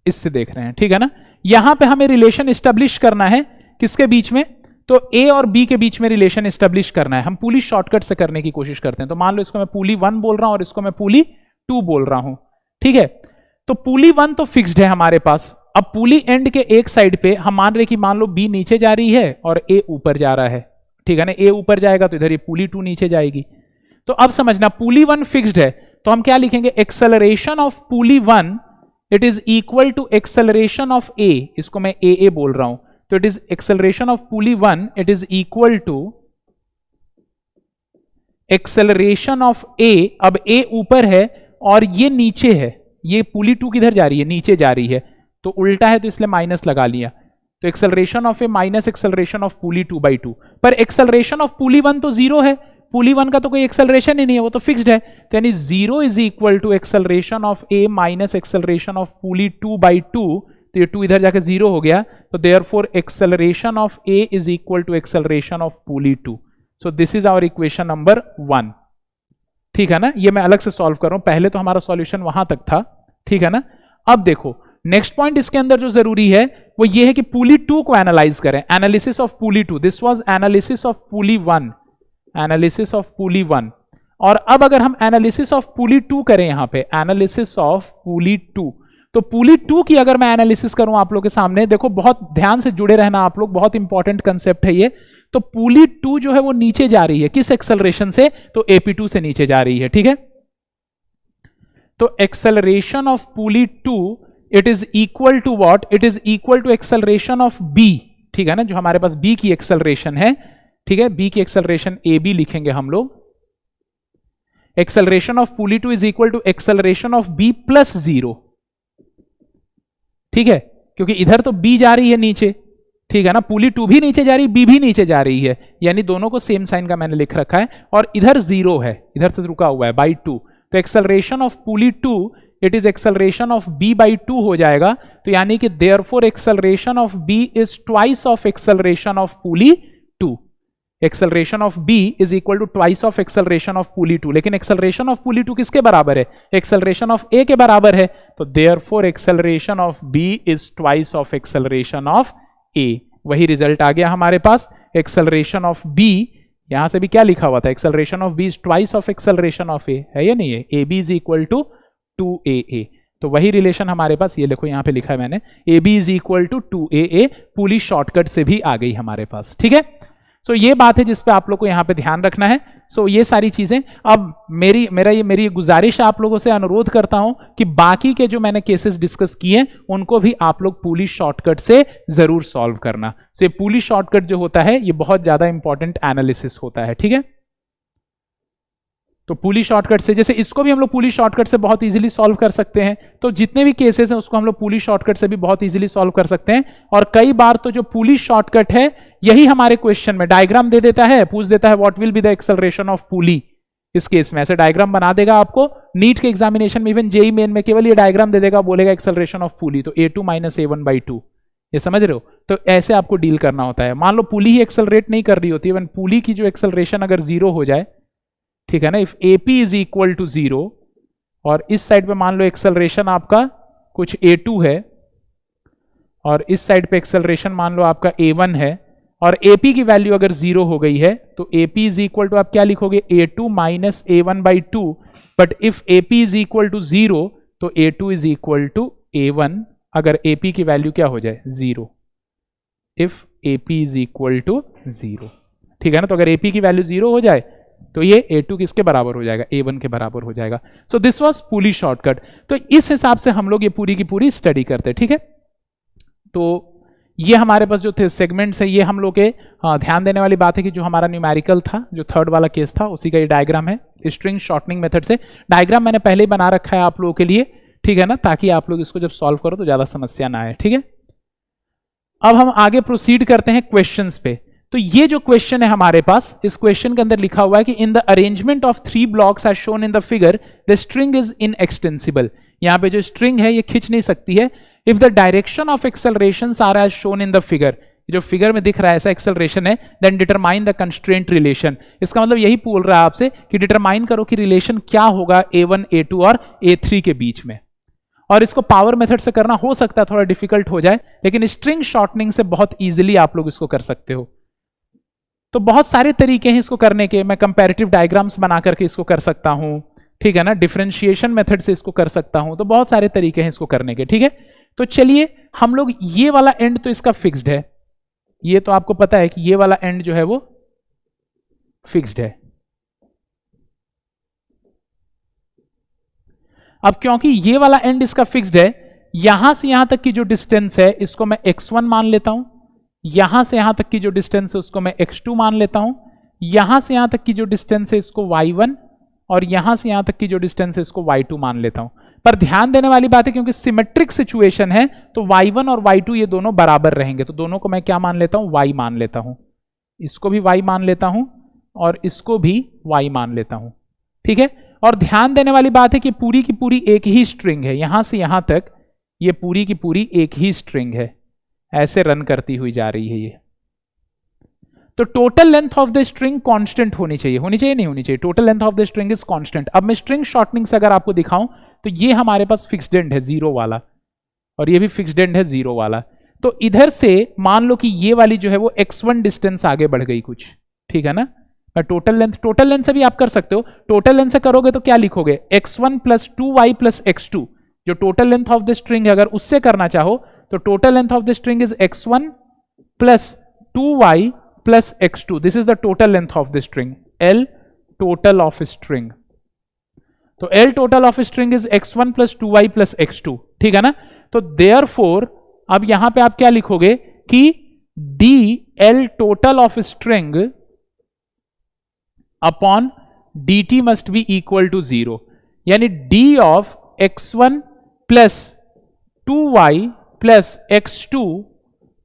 B: इससे देख रहे हैं, ठीक है ना। यहां पे हमें रिलेशन एस्टेब्लिश करना है किसके बीच में, तो ए और बी के बीच में रिलेशन एस्टेब्लिश करना है। हम पूली शॉर्टकट से करने की कोशिश करते हैं। तो मान लो इसको मैं पूली 1 बोल रहा हूं और इसको मैं पूली 2 बोल रहा हूं, ठीक है। तो पूली 1 तो फिक्स्ड है हमारे पास। अब पूली एंड के एक साइड पे हम मान रहे कि मान लो बी नीचे जा रही है और ए ऊपर जा रहा है, ठीक है ना। ए ऊपर जाएगा तो इधर ये पूली 2 नीचे जाएगी। तो अब समझना पूली 1 फिक्स्ड है तो हम क्या लिखेंगे, acceleration of pulley 1 it is equal to acceleration of a, इसको मैं ए बोल रहा हूं। तो it is acceleration of pulley 1 it is equal to acceleration of a. अब ए ऊपर है और ये नीचे है, ये पूली 2 किधर जा रही है, नीचे जा रही है, तो उल्टा है तो इसलिए माइनस लगा लिया। तो acceleration of A minus acceleration of pulley 2/2। पर एक्सेलरेशन ऑफ पूली 1 तो 0 है, पूली 1 का तो कोई एक्सेलरेशन ही नहीं है, वो तो फिक्स्ड है। तो यानी 0 is equal to acceleration of A minus acceleration of pulley 2/2। तो ये 2 इधर जाके 0 हो गया। तो therefore acceleration of A is equal to acceleration of pulley 2। So this is our equation number 1, ठीक है ना। ये मैं अलग से सॉल्व कर रहा हूं, पहले तो हमारा सॉल्यूशन वहां तक था, ठीक है ना। अब देखो नेक्स्ट पॉइंट इसके अंदर जो जरूरी है वो ये है कि पूली 2 को एनालाइज करें। Analysis of pulley 2, this was analysis of pulley 1, analysis of pulley 1। और अब अगर हम एनालिसिस ऑफ पूली 2 करें, यहां पे एनालिसिस ऑफ पूली 2, तो पूली 2 की अगर मैं एनालिसिस करूं आप लोग के सामने, देखो बहुत ध्यान से जुड़े रहना आप लोग, बहुत इंपॉर्टेंट कंसेप्ट है ये। तो पूली 2 जो है वो नीचे जा रही है, किस एक्सेलरेशन से, तो AP2 से नीचे जा रही है, ठीक है। तो acceleration of pulley 2 it is equal to what, it is equal to acceleration of B, ठीक है ना। जो हमारे पास B की एक्सेलरेशन है, ठीक है, B की एक्सेलरेशन AB लिखेंगे हम लोग। Acceleration of pulley 2 is equal to acceleration of B plus 0, ठीक है, क्योंकि इधर तो B जा रही है नीचे, ठीक है ना। पूली 2 भी नीचे जा रही है, B भी नीचे जा रही है, यानी दोनों को सेम साइन का मैंने लिख रखा है। और इधर 0 है, इधर से रुका हुआ है बाई 2। तो acceleration of pulley 2 it is acceleration of B/2 हो जाएगा। तो यानी कि therefore acceleration of B is twice of acceleration of pulley 2। Acceleration of B is equal to twice of acceleration of pulley 2। लेकिन एक्सेलरेशन ऑफ पूली 2 किसके बराबर है, acceleration of A के बराबर है। तो therefore acceleration of B is twice of acceleration of A। वही result आ गया हमारे पास। एक्सेलरेशन ऑफ B, यहां से भी क्या लिखा हुआ था, acceleration of B is twice of acceleration of A, है या नहीं है। AB is equal to 2AA। तो वही रिलेशन हमारे पास, ये देखो यहां पे लिखा है मैंने, AB is equal to 2AA, pulley shortcut से भी आ गई हमारे पास, ठीक है। सो ये बात है जिस पे आप लोग को यहां पे ध्यान रखना है। सो ये सारी चीजें, अब मेरी गुजारिश आप लोगों से अनुरोध करता हूं कि बाकी के जो मैंने केसेस डिस्कस किए उनको भी आप लोग पूली शॉर्टकट से जरूर सॉल्व करना। सो ये पूली शॉर्टकट जो होता है ये बहुत ज्यादा इंपॉर्टेंट एनालिसिस होता है, ठीक है। तो पूली शॉर्टकट से, जैसे इसको भी हम लोग पूली शॉर्टकट से बहुत इजीली सॉल्व कर सकते हैं, तो जितने भी केसेस हैं उसको हम लोग पूली शॉर्टकट से भी बहुत इजीली सॉल्व कर सकते हैं। और कई बार तो जो पूली शॉर्टकट है यही हमारे क्वेश्चन में डायग्राम दे देता है, पूछ देता है what will be the acceleration of pulley. इस केस में ऐसे डायग्राम बना देगा आपको, नीट के एग्जामिनेशन में, इवन जेई मेन में केवल ये डायग्राम दे देगा, बोलेगा एक्सेलरेशन ऑफ पूली, तो A2 माइनस A1/2। ये समझ रहे हो। तो ऐसे आपको डील करना होता है। मान लो पूली ही एक्सेलरेट नहीं कर रही होती, इवन पूली की जो एक्सेलरेशन अगर 0 हो जाए, ठीक है ना, if AP is equal to 0 और इस साइड पे मान लो एक्सेलरेशन आपका कुछ A2 है और इस साइड पे एक्सेलरेशन मान लो आपका A1 है और AP की वैल्यू अगर 0 हो गई है तो AP इज इक्वल टू आप क्या लिखोगे, A2 minus A1/2। But if AP is equal to 0 तो A2 is equal to A1 अगर AP की वैल्यू क्या हो जाए 0, if AP is equal to 0, ठीक है ना। तो अगर AP की वैल्यू 0 हो जाए तो ये A2 किसके बराबर हो जाएगा, A1 के बराबर हो जाएगा। So this was pulley shortcut. तो इस हिसाब से हम लोग ये पूरी की पूरी स्टडी करते हैं, ठीक है। तो ये हमारे पास जो थे सेगमेंट्स है, ये हम लोग के ध्यान देने वाली बात है कि जो हमारा न्यूमेरिकल था, जो थर्ड वाला केस था, उसी का ये डायग्राम है स्ट्रिंग शॉर्टनिंग मेथड से। डायग्राम मैंने पहले ही बना रखा है आप लोगों के लिए, ठीक है ना, ताकि आप लोग इसको जब सॉल्व करो तो ज्यादा समस्या ना आए, ठीक है। अब हम आगे प्रोसीड करते हैं क्वेश्चंस पे। तो ये जो क्वेश्चन है हमारे पास, इस क्वेश्चन के अंदर लिखा हुआ है कि in the arrangement of 3 blocks as shown in the figure the string is inextensible. यहां पे जो स्ट्रिंग है ये खींच नहीं सकती है। If the direction of accelerations are as shown in the figure, जो फिगर में दिख रहा है ऐसा एक्सेलरेशन है, then determine the constraint relation. इसका मतलब यही बोल रहा है आपसे कि डिटरमाइन करो कि रिलेशन क्या होगा A1, A2 और A3 के बीच में। और इसको पावर मेथड से करना हो सकता है थोड़ा डिफिकल्ट हो जाए, लेकिन स्ट्रिंग शॉर्टनिंग से बहुत इजीली आप लोग इसको कर सकते हो। तो बहुत सारे तरीके हैं इसको करने के। मैं कंपैरेटिव डायग्राम्स बना करके इसको कर सकता हूं, ठीक है ना, डिफरेंशिएशन मेथड से इसको कर सकता हूं। तो बहुत सारे तरीके हैं इसको करने के, ठीक है। तो चलिए हम लोग, ये वाला एंड तो इसका फिक्स्ड है, ये तो आपको पता है कि ये वाला एंड जो है वो फिक्स्ड है। अब क्योंकि ये वाला एंड इसका फिक्स्ड है, यहां से यहां तक की जो डिस्टेंस है इसको मैं x1 मान लेता हूं, यहां से यहां तक की जो डिस्टेंस है उसको मैं x2 मान लेता हूं, यहां से यहां तक की जो डिस्टेंस है इसको y1, और यहां से यहां तक की जो डिस्टेंस है इसको y2 मान लेता हूं। पर ध्यान देने वाली बात है, क्योंकि सिमेट्रिक सिचुएशन है तो y1 और y2 ये दोनों बराबर रहेंगे, तो दोनों को मैं क्या मान लेता हूं, y मान लेता हूं। इसको भी y मान लेता हूं और इसको भी y मान लेता हूं, ठीक है। और ध्यान देने वाली बात है कि पूरी की पूरी एक ही स्ट्रिंग है, यहां से यहां तक ये पूरी की पूरी एक ही स्ट्रिंग है, ऐसे रन करती हुई जा रही है ये। तो total length of the string constant होनी चाहिए, नहीं होनी चाहिए। Total length of the string is constant. अब मैं स्ट्रिंग शॉर्टनिंग से अगर आपको दिखाऊं तो ये हमारे पास फिक्स्ड एंड है 0 वाला, और ये भी फिक्स्ड एंड है 0 वाला। तो इधर से मान लो कि ये वाली जो है वो x1 डिस्टेंस आगे बढ़ गई कुछ, ठीक है ना। टोटल लेंथ से भी आप कर सकते हो। टोटल लेंथ से करोगे तो क्या लिखोगे, x1 plus 2y plus x2, जो total length of the string है, अगर उससे करना चाहो तो total length of the string is x1 plus 2y plus x2। This is the total length of the string, L total of string. तो L total of string is x1 plus 2y plus x2, ठीक है ना। तो therefore अब यहां पे आप क्या लिखोगे कि d L total of string upon dt must be equal to 0, यानी d of x1 plus 2y plus x2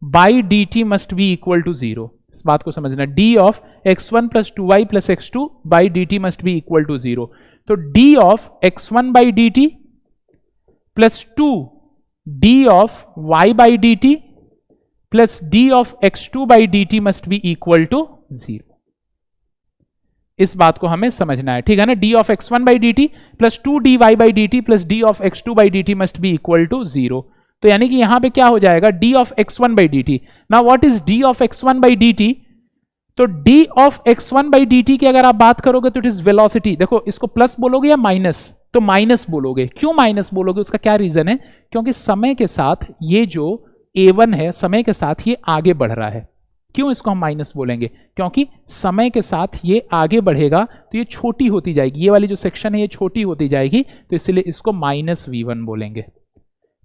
B: by dt must be equal to 0। इस बात को समझना, d of x1 plus 2y plus x2 by dt must be equal to 0। तो d of x1 by dt plus 2 d of y by dt plus d of x2 by dt must be equal to 0। इस बात को हमें समझना है, ठीक है ना। d of x1 by dt plus 2 dy by dt plus d of x2 by dt must be equal to 0। तो यानी कि यहां पे क्या हो जाएगा, d of x1 by dt। Now what is d of x1 by dt? तो d of x1 by dt की अगर आप बात करोगे तो इट इज वेलोसिटी। देखो इसको प्लस बोलोगे या माइनस, तो माइनस बोलोगे। क्यों माइनस बोलोगे, उसका क्या रीजन है, क्योंकि समय के साथ ये जो a1 है, समय के साथ ये आगे बढ़ रहा है। क्यों इसको हम माइनस बोलेंगे, क्योंकि समय के साथ ये आगे बढ़ेगा तो ये छोटी होती जाएगी, ये वाली जो सेक्शन है ये छोटी होती जाएगी, तो इसलिए इसको माइनस v1 बोलेंगे।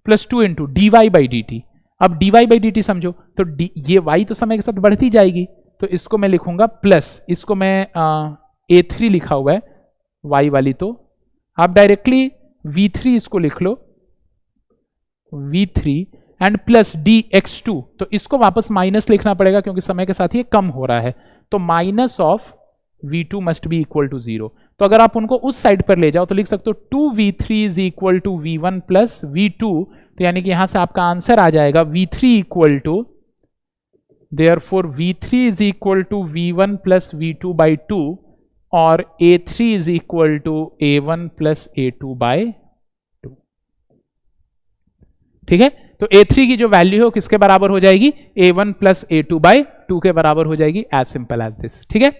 B: Plus 2 into D Y by D T. अब dy बाई डी टी समझो, तो ये y तो समय के साथ बढ़ती जाएगी, तो इसको मैं लिखूंगा प्लस, इसको मैं a3 लिखा हुआ है y वाली, तो आप डायरेक्टली v3 इसको लिख लो, v3 एंड प्लस dx2। तो इसको वापस माइनस लिखना पड़ेगा क्योंकि समय के साथ ये कम हो रहा है, तो minus of v2 must be equal to 0। तो अगर आप उनको उस साइड पर ले जाओ तो लिख सकते हो 2v3 is equal to v1 plus v2। तो यानी कि यहां से आपका आंसर आ जाएगा v3 equal to, therefore v3 is equal to v1 plus v2 by 2 और a3 is equal to a1 plus a2 by 2। ठीक है, तो a3 की जो वैल्यू है वो किसके बराबर हो जाएगी, a1 प्लस a2 बाई 2 के बराबर हो जाएगी, एज सिंपल एज दिस। ठीक है,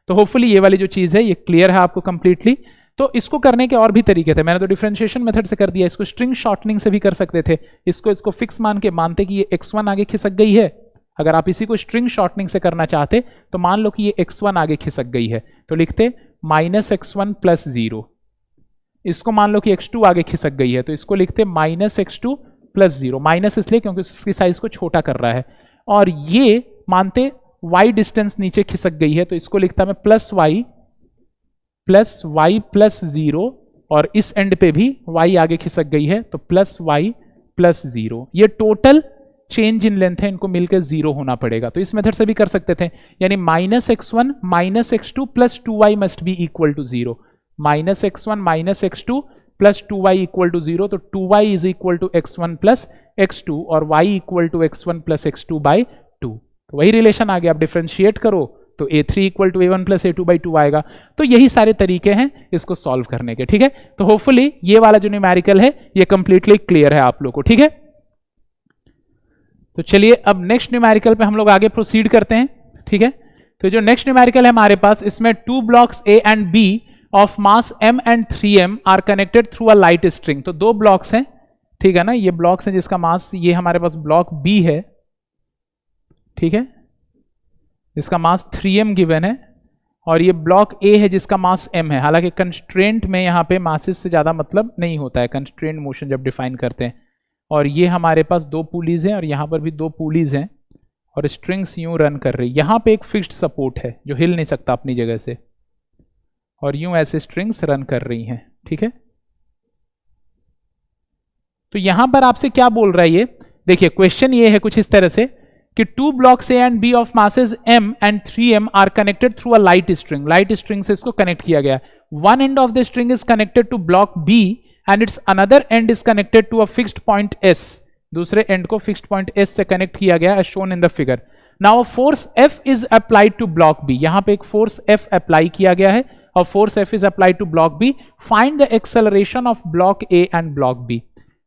B: तो होपफुली ये वाली जो चीज है ये क्लियर है आपको कंप्लीटली। तो इसको करने के और भी तरीके थे, मैंने तो डिफरेंशिएशन मेथड से कर दिया, इसको स्ट्रिंग शॉर्टनिंग से भी कर सकते थे। इसको फिक्स मान के मानते कि ये x1 आगे खिसक गई है, अगर आप इसी को स्ट्रिंग शॉर्टनिंग से करना चाहते तो मान लो कि ये x1 आगे खिसक गई है, तो लिखते माइनस x1 प्लस 0। इसको मान लो कि x2 आगे खिसक गई है, तो इसको लिखते माइनस x2 प्लस 0। माइनस इसलिए क्योंकि उसकी साइज को छोटा कर रहा है, और ये मानते y डिस्टेंस नीचे खिसक गई है, तो इसको लिखता मैं प्लस y प्लस 0, और इस एंड पे भी y आगे खिसक गई है तो प्लस y प्लस 0। ये टोटल चेंज इन लेंथ है इनको मिलकर 0 होना पड़ेगा। तो इस मेथड से भी कर सकते थे, यानी -x1 -x2 plus 2y must be equal to 0। -x1 -x2 plus 2y equal to 0, तो 2y is equal to x1 plus x2 और y equal to x1 plus x2 by 2। तो वही रिलेशन आ गया। आप डिफ्रेंशिएट करो तो a3 equal to a1 plus a2 by 2 आएगा। तो यही सारे तरीके हैं इसको सॉल्व करने के, ठीक है। तो होपफुली ये वाला जो न्यूमेरिकल है ये कंप्लीटली क्लियर है आप लोग को, ठीक है। तो चलिए अब नेक्स्ट न्यूमेरिकल पे हम लोग आगे प्रोसीड करते हैं, ठीक है। तो जो नेक्स्ट न्यूमेरिकल है हमारे पास, इसमें 2 blocks A and B of mass m and 3m are connected through a light string. तो 2 ब्लॉक्स हैं, ठीक है ना, ये ब्लॉक्स हैं जिसका मास, ये हमारे पास ब्लॉक B है, ठीक है, जिसका मास 3m गिवन है, और ये ब्लॉक A है जिसका मास m है। हालांकि कंस्ट्रेंट में यहाँ पे मासेस से ज्यादा मतलब नहीं होता है कंस्ट्रेंट मोशन जब डिफाइन करते हैं। और ये हमारे पास 2 पुलीज हैं और यहाँ पर भी 2 पुलीज हैं और स्ट्रिंग्स यूं रन कर रही। यहाँ पे एक फिक्स्ड सपोर्ट है जो हिल नहीं सकता अपनी जगह से, और यूं ऐसे स्ट्रिंग्स रन कर रही हैं, ठीक है। तो यहां पर आपसे क्या बोल रहा है ये देखिए, क्वेश्चन ये है कुछ इस तरह से कि 2 blocks A and B of masses m and 3m are connected through a light string. Light string से इसको कनेक्ट किया गया। One end of the string is connected to block B and its another end is connected to a fixed point S। दूसरे and को fixed point S से connect किया गया as shown in the figure। Now a force F is applied to block B। यहां पे एक force F apply किया गया है और force F is applied to block B। Find the acceleration of block A and block B।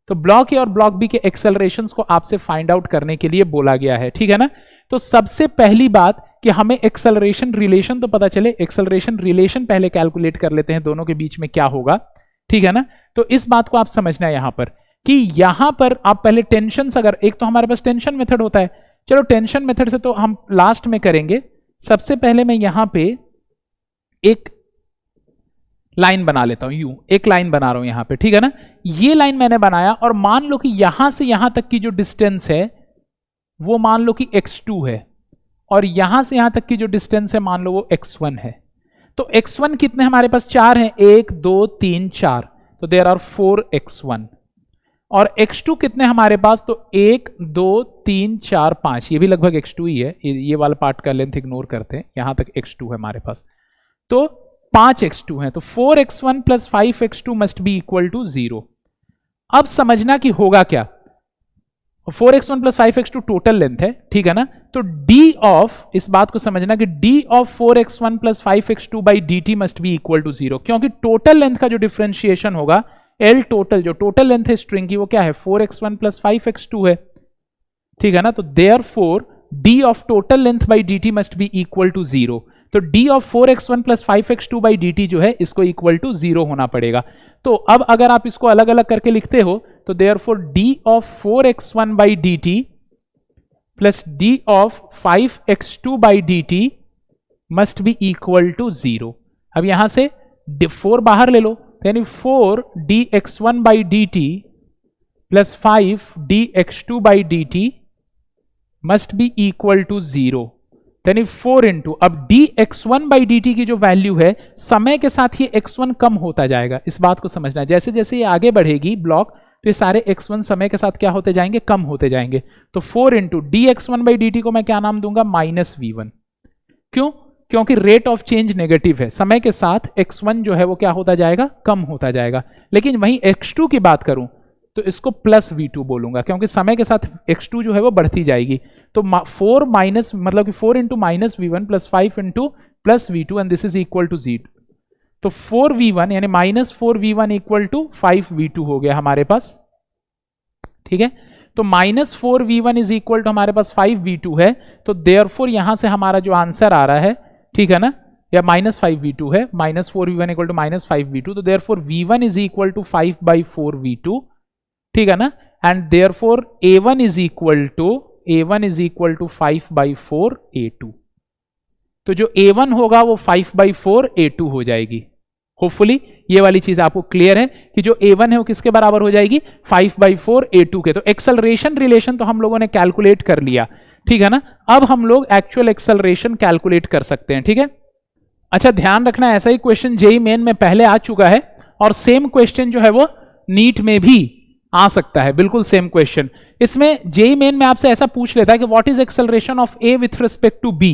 B: तो block A और block B के एक्सेलरेशंस को आपसे फाइंड आउट करने के लिए बोला गया है, ठीक है ना। तो सबसे पहली बात कि हमें एक्सेलरेशन रिलेशन तो पता चले, एक्सेलरेशन रिलेशन पहले कैलकुलेट कर लेते हैं दोनों के बीच में क्या होगा, ठीक है ना। तो इस बात को आप समझना है यहां पर कि यहां पर आप पहले टेंशन, अगर एक तो हमारे पास टेंशन मेथड होता है, चलो टेंशन मेथड से तो हम लास्ट में करेंगे। सबसे पहले मैं यहां पे एक लाइन बना लेता हूं, यूं एक लाइन बना रहा हूं यहां पे, ठीक है ना। ये लाइन मैंने बनाया और मान लो कि यहां से यहां तक की जो डिस्टेंस है वो मान लो कि x2 है और यहां से यहां तक की जो डिस्टेंस है मान लो वो x1 है। तो x1 कितने हमारे पास 4 हैं, 1 2 3 4, तो देयर आर 4 x1। और x2 कितने हमारे पास, तो 1 2 3 4 5, ये भी लगभग x2 ही है। ये वाला पार्ट का लेंथ इग्नोर करते हैं, यहां तक x2 है हमारे पास, तो 5 x2 है। तो 4 x1 plus 5 x2 must be equal to 0। अब समझना कि होगा क्या, 4 x1 plus 5 x2 total length है, ठीक है ना। तो d ऑफ, इस बात को समझना कि d of 4 x1 plus 5 x2 by dt must be equal to 0, क्योंकि टोटल लेंथ का जो डिफरेंशिएशन होगा L टोटल, जो टोटल लेंथ है स्ट्रिंग की वो क्या है, 4 x1 प्लस 5 x2 है, ठीक है ना। तो therefore d of total length by dt must be equal to 0। तो d of 4 x1 plus 5 x2 by dt जो है इसको इक्वल टू 0 होना पड़ेगा। तो अब अगर आप इसको अलग अलग करके लिखते हो तो therefore d of 4 x1 by dt plus d of 5 x2 by dt must be equal to 0। अब यहां से 4 बाहर ले लो, यानी 4 dx1 by dt plus 5 dx2 by dt must be equal to 0, यानी 4 इंटू, अब dx1 बाई dt की जो वैल्यू है समय के साथ ये x1 कम होता जाएगा। इस बात को समझना, जैसे जैसे ये आगे बढ़ेगी ब्लॉक तो ये सारे x1 समय के साथ क्या होते जाएंगे, कम होते जाएंगे। तो 4 इंटू dx1 बाई dt को मैं क्या नाम दूंगा, -v1। क्यों, क्योंकि रेट ऑफ चेंज नेगेटिव है, समय के साथ x1 जो है वो क्या होता जाएगा, कम होता जाएगा। लेकिन वहीं x2 की बात करूं तो इसको प्लस v2 बोलूंगा, क्योंकि समय के साथ x2 जो है वो बढ़ती जाएगी। तो 4 माइनस, मतलब कि 4 into -v1 plus 5 into plus v2 and this is equal to 0। तो 4v1 यानी -4v1 इक्वल टू 5v2 हो गया हमारे पास, ठीक है। तो -4v1 इज इक्वल टू हमारे पास 5v2 है। तो देयरफॉर यहां से हमारा जो आंसर आ रहा है, ठीक है ना, या -5v2 है, -4v1 इक्वल टू -5v2, तो therefore v1 is equal to 5/4v2, ठीक है ना। And therefore a1 is equal to 5/4a2। तो जो a1 होगा वो 5/4a2 हो जाएगी। होपफुली ये वाली चीज आपको क्लियर है कि जो a1 है वो किसके बराबर हो जाएगी, 5/4a2 के। तो एक्सेलरेशन रिलेशन तो हम लोगों ने कैलकुलेट कर लिया, ठीक है ना। अब हम लोग एक्चुअल एक्सेलरेशन कैलकुलेट कर सकते हैं, ठीक है। अच्छा ध्यान रखना, ऐसा ही क्वेश्चन जेईई मेन में पहले आ चुका है और सेम क्वेश्चन जो है वो नीट में भी आ सकता है, बिल्कुल सेम क्वेश्चन। इसमें जेई मेन में आपसे ऐसा पूछ लेता है कि what is acceleration of A with respect to b,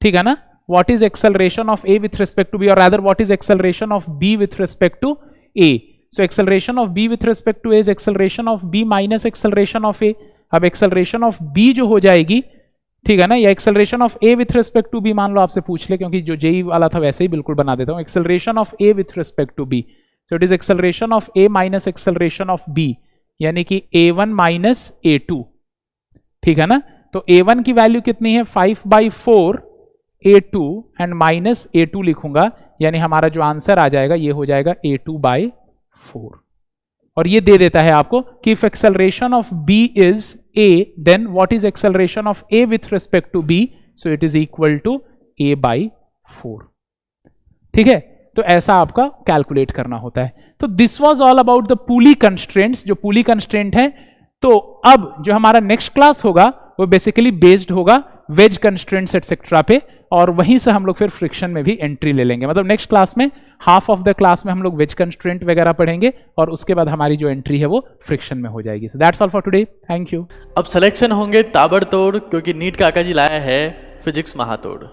B: ठीक है ना, what is acceleration of A with respect to b, और rather what is acceleration of b with respect to a. So acceleration of b with respect to a is acceleration of b minus acceleration of a. अब acceleration of B जो हो जाएगी, ठीक है ना, या acceleration of A with respect to B मान लो आपसे पूछ ले, क्योंकि जो जेई वाला था वैसे ही बिल्कुल बना देता हूं, acceleration of A with respect to B, so it is acceleration of A minus acceleration of B, यानी कि a1 माइनस a2, ठीक है ना। तो a1 की वैल्यू कितनी है 5/4 a2 एंड माइनस a2 लिखूंगा, यानी हमारा जो आंसर आ जाएगा ये हो जाएगा a2/4। और ये दे देता है आपको कि if acceleration of b is a then what is acceleration of a with respect to b, so it is equal to a/4, ठीक है। तो ऐसा आपका कैलकुलेट करना होता है। तो this was all about the pulley constraints, जो पुली कंस्ट्रेंट है। तो अब जो हमारा नेक्स्ट क्लास होगा वो बेसिकली बेस्ड होगा वेज कंस्ट्रेंट्स एटसेट्रा पे, और वहीं से हम लोग फिर फ्रिक्शन में भी एंट्री ले लेंगे। मतलब नेक्स्ट क्लास में हाफ ऑफ द क्लास में हम लोग वेज कंस्ट्रेंट वगैरह पढ़ेंगे, और उसके बाद हमारी जो एंट्री है वो फ्रिक्शन में हो जाएगी। So that's all for today, thank you.
A: अब सिलेक्शन होंगे ताबड़तोड़, क्योंकि नीट काका जी लाया है फिजिक्स महातोड़।